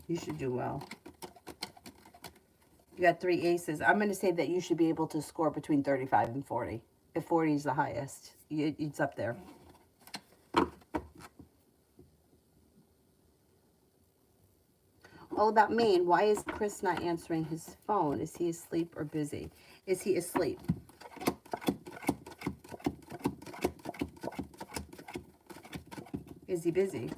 Speaker 1: You should do well. You got 3 aces. I'm going to say that you should be able to score between 35 and 40. If 40 is the highest, it's up there. All about Maine. Why is Chris not answering his phone? Is he asleep or busy? Is he asleep? Is he busy?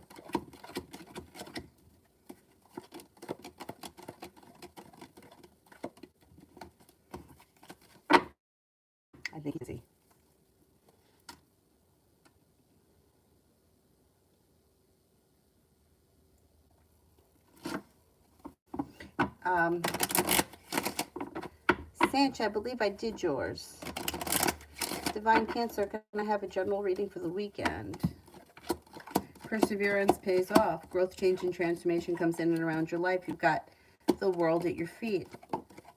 Speaker 1: I think he's busy. Um, Sanch, I believe I did yours. Divine Cancer, can I have a general reading for the weekend? Perseverance pays off. Growth, change, and transformation comes in and around your life. You've got the world at your feet.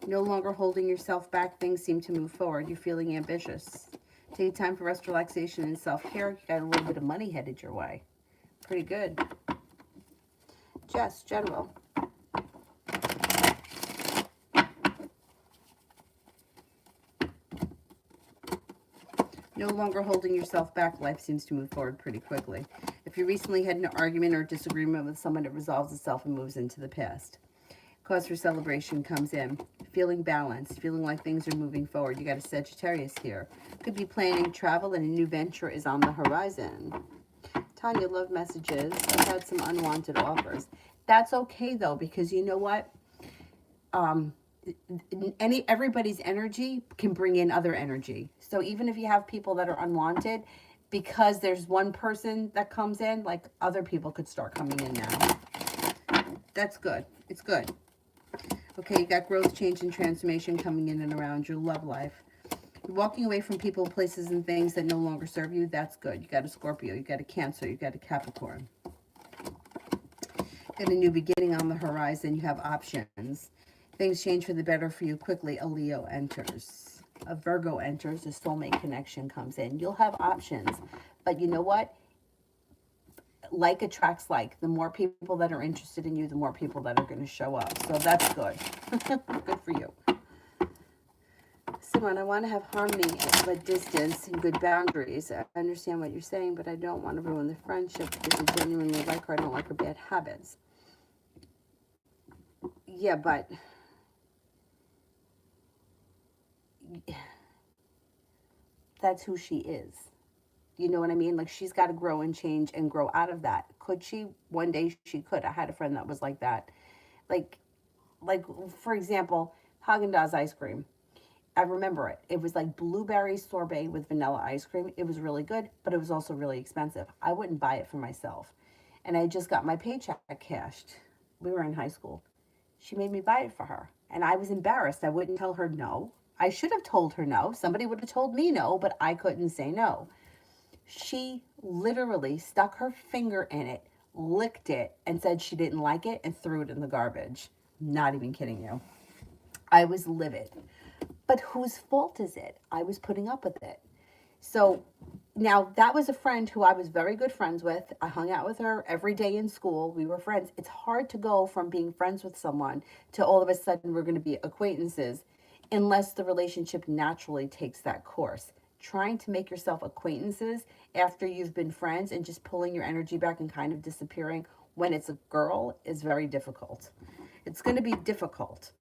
Speaker 1: No longer holding yourself back, things seem to move forward. You're feeling ambitious. Take time for rest, relaxation, and self-care. You got a little bit of money headed your way. Pretty good. Jess, general. No longer holding yourself back, life seems to move forward pretty quickly. If you recently had an argument or disagreement with someone, it resolves itself and moves into the past. Cause for celebration comes in. Feeling balanced, feeling like things are moving forward. You got a Sagittarius here. Could be planning travel and a new venture is on the horizon. Tanya, love messages. I've had some unwanted offers. That's okay though, because you know what? Everybody's energy can bring in other energy. So even if you have people that are unwanted, because there's one person that comes in, like other people could start coming in now. That's good. It's good. Okay, you got growth, change, and transformation coming in and around your love life. You're walking away from people, places, and things that no longer serve you. That's good. You got a Scorpio, you got a Cancer, you got a Capricorn. Got a new beginning on the horizon. You have options. Things change for the better for you quickly. A Leo enters. A Virgo enters. A soulmate connection comes in. You'll have options. But you know what? Like attracts like. The more people that are interested in you, the more people that are going to show up. So that's good. Good for you. Simon, I want to have harmony but distance and good boundaries. I understand what you're saying, but I don't want to ruin the friendship because I genuinely like her. I don't like her bad habits. Yeah, but that's who she is. You know what I mean? Like she's got to grow and change and grow out of that. Could she? One day she could. I had a friend that was like that. Like, like for example, Haagen-Dazs ice cream. I remember it. It was like blueberry sorbet with vanilla ice cream. It was really good, but it was also really expensive. I wouldn't buy it for myself. And I just got my paycheck cashed. We were in high school. She made me buy it for her. And I was embarrassed. I wouldn't tell her no. I should have told her no. Somebody would have told me no, but I couldn't say no. She literally stuck her finger in it, licked it, and said she didn't like it and threw it in the garbage. Not even kidding you. I was livid. But whose fault is it? I was putting up with it. So now that was a friend who I was very good friends with. I hung out with her every day in school. We were friends. It's hard to go from being friends with someone to all of a sudden we're going to be acquaintances unless the relationship naturally takes that course. Trying to make yourself acquaintances after you've been friends and just pulling your energy back and kind of disappearing when it's a girl is very difficult. It's going to be difficult.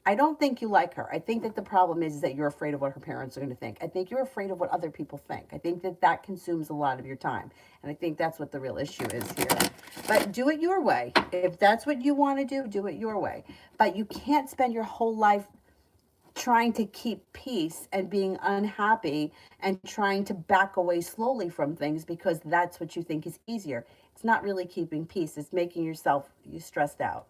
Speaker 1: I don't think you like her. I think that the problem is that you're afraid of what her parents are going to think. I think you're afraid of what other people think. I think that that consumes a lot of your time. And I think that's what the real issue is here. But do it your way. If that's what you want to do it your way. But you can't spend your whole life trying to keep peace and being unhappy and trying to back away slowly from things because that's what you think is easier. It's not really keeping peace. It's making yourself you stressed out.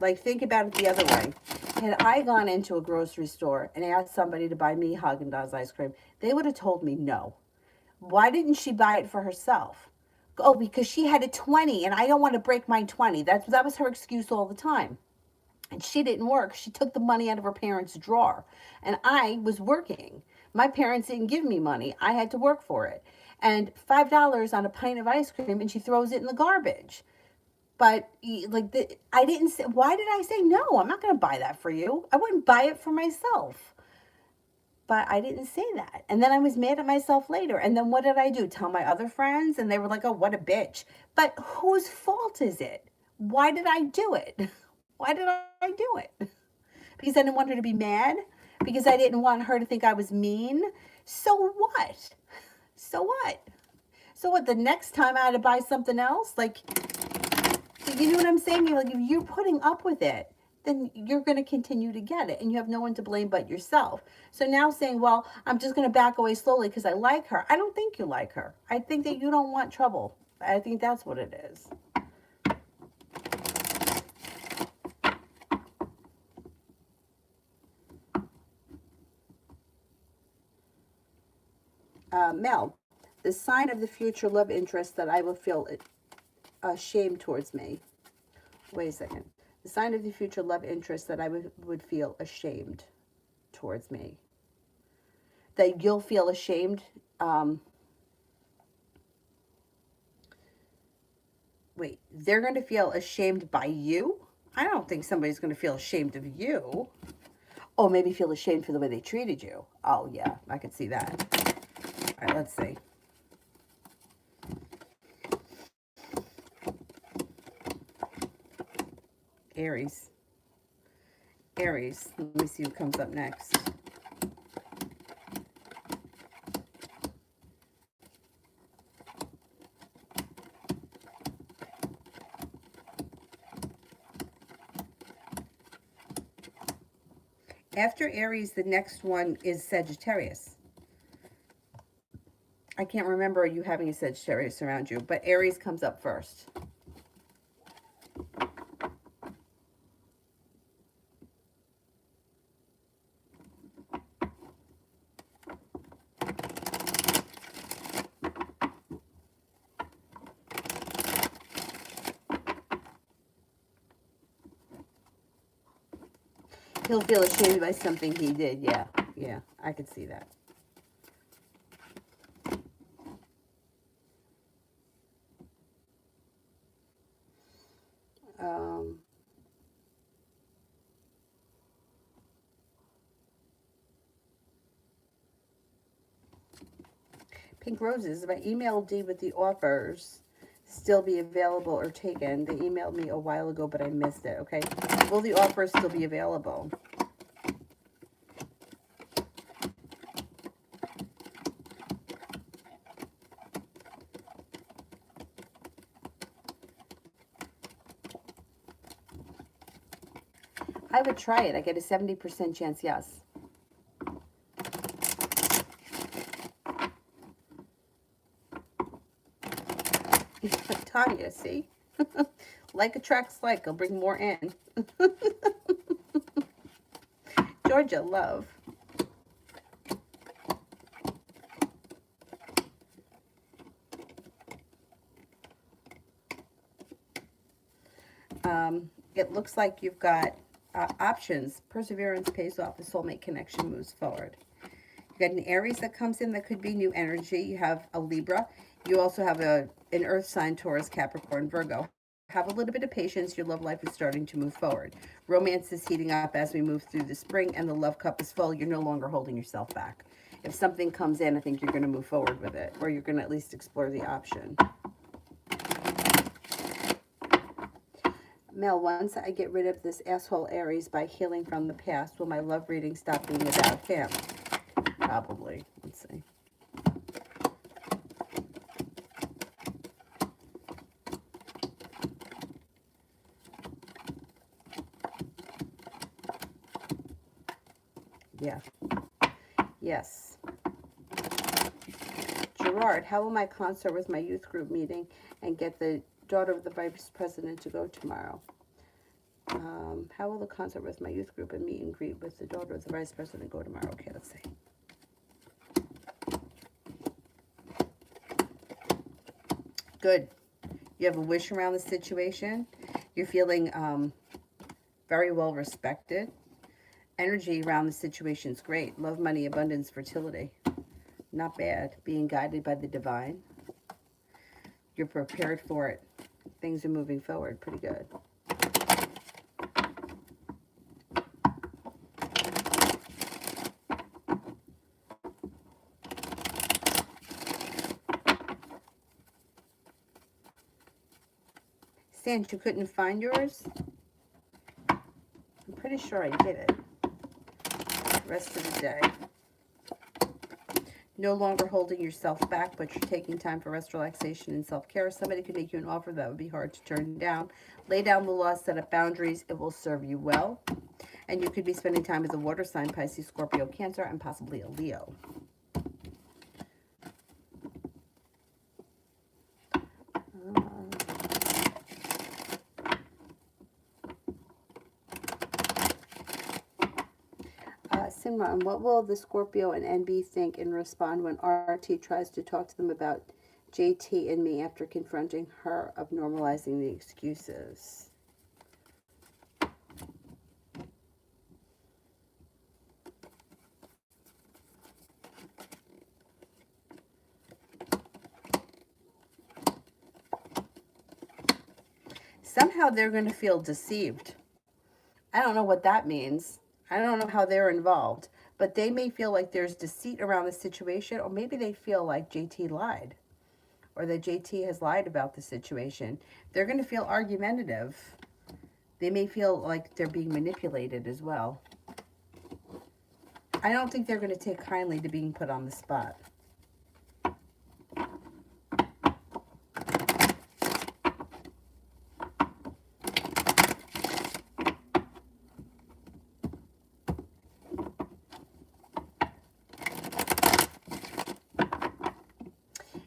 Speaker 1: Like, think about it the other way. Had I gone into a grocery store and asked somebody to buy me Haagen-Dazs ice cream, they would have told me no. Why didn't she buy it for herself? Oh, because she had a 20 and I don't want to break my 20. That was her excuse all the time. And she didn't work. She took the money out of her parents' drawer. And I was working. My parents didn't give me money. I had to work for it. And $5 on a pint of ice cream and she throws it in the garbage. But I didn't say, why did I say no? I'm not going to buy that for you. I wouldn't buy it for myself. But I didn't say that. And then I was mad at myself later. And then what did I do? Tell my other friends? And they were like, oh, what a bitch. But whose fault is it? why did I do it? Why did I do it? Because I didn't want her to be mad? Because I didn't want her to think I was mean? So what? So what? So what? The next time I had to buy something else? Like, you know what I'm saying? You're like, if you're putting up with it, then you're going to continue to get it, and you have no one to blame but yourself. So now saying, well, I'm just going to back away slowly because I like her. I don't think you like her. I think that you don't want trouble. I think that's what it is. Mel, the sign of the future love interest that I will feel ashamed towards me. Wait a second. The sign of the future love interest that I would feel ashamed towards me. That you'll feel ashamed. Wait, they're going to feel ashamed by you? I don't think somebody's going to feel ashamed of you. Oh, maybe feel ashamed for the way they treated you. Oh, yeah, I could see that. All right, let's see. Aries. Aries. Let me see who comes up next. After Aries, the next one is Sagittarius. I can't remember you having a Sagittarius around you, but Aries comes up first. He'll feel ashamed by something he did. Yeah, yeah, I could see that. Pink Roses, if I emailed D with the offers still be available or taken, they emailed me a while ago, but I missed it, okay? Will the offers still be available? I would try it. I get a 70% chance, yes. Tanya, see? Like attracts like. I'll bring more in. Georgia, love. It looks like you've got options. Perseverance pays off. The soulmate connection moves forward. You got an Aries that comes in that could be new energy. You have a Libra. You also have an earth sign, Taurus, Capricorn, Virgo. Have a little bit of patience. Your love life is starting to move forward. Romance is heating up as we move through the spring, and the love cup is full. You're no longer holding yourself back. If something comes in, I think you're going to move forward with it, or you're going to at least explore the option. Mel, once I get rid of this asshole Aries by healing from the past, will my love reading stop being about him? Probably. Let's see. Yeah. Yes. Gerard, how will my concert with my youth group meeting and get the daughter of the vice president to go tomorrow? How will the concert with my youth group and meet and greet with the daughter of the vice president go tomorrow? Okay, let's see. Good. You have a wish around the situation. You're feeling very well respected. Energy around the situation is great. Love, money, abundance, fertility. Not bad. Being guided by the divine. You're prepared for it. Things are moving forward. Pretty good. Since you couldn't find yours, I'm pretty sure I did it. Rest of the day. No longer holding yourself back, but you're taking time for rest, relaxation, and self-care. Somebody could make you an offer that would be hard to turn down. Lay down the law, set up boundaries. It will serve you well. And you could be spending time with a water sign, Pisces, Scorpio, Cancer, and possibly a Leo. Simran, what will the Scorpio and NB think and respond when RT tries to talk to them about JT and me after confronting her of normalizing the excuses? Somehow they're going to feel deceived. I don't know what that means. I don't know how they're involved, but they may feel like there's deceit around the situation, or maybe they feel like JT lied, or that JT has lied about the situation. They're going to feel argumentative. They may feel like they're being manipulated as well. I don't think they're going to take kindly to being put on the spot.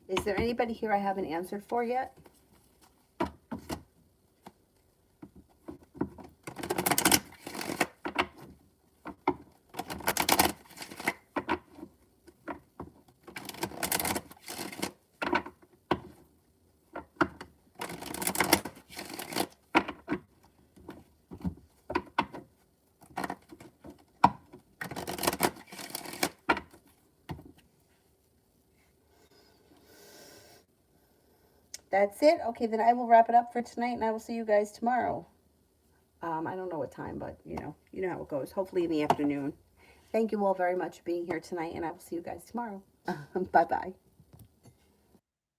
Speaker 1: Is there anybody here I haven't answered for yet? That's it. Okay, then I will wrap it up for tonight, and I will see you guys tomorrow. I don't know what time, but you know how it goes. Hopefully in the afternoon. Thank you all very much for being here tonight, and I will see you guys tomorrow. Bye-bye.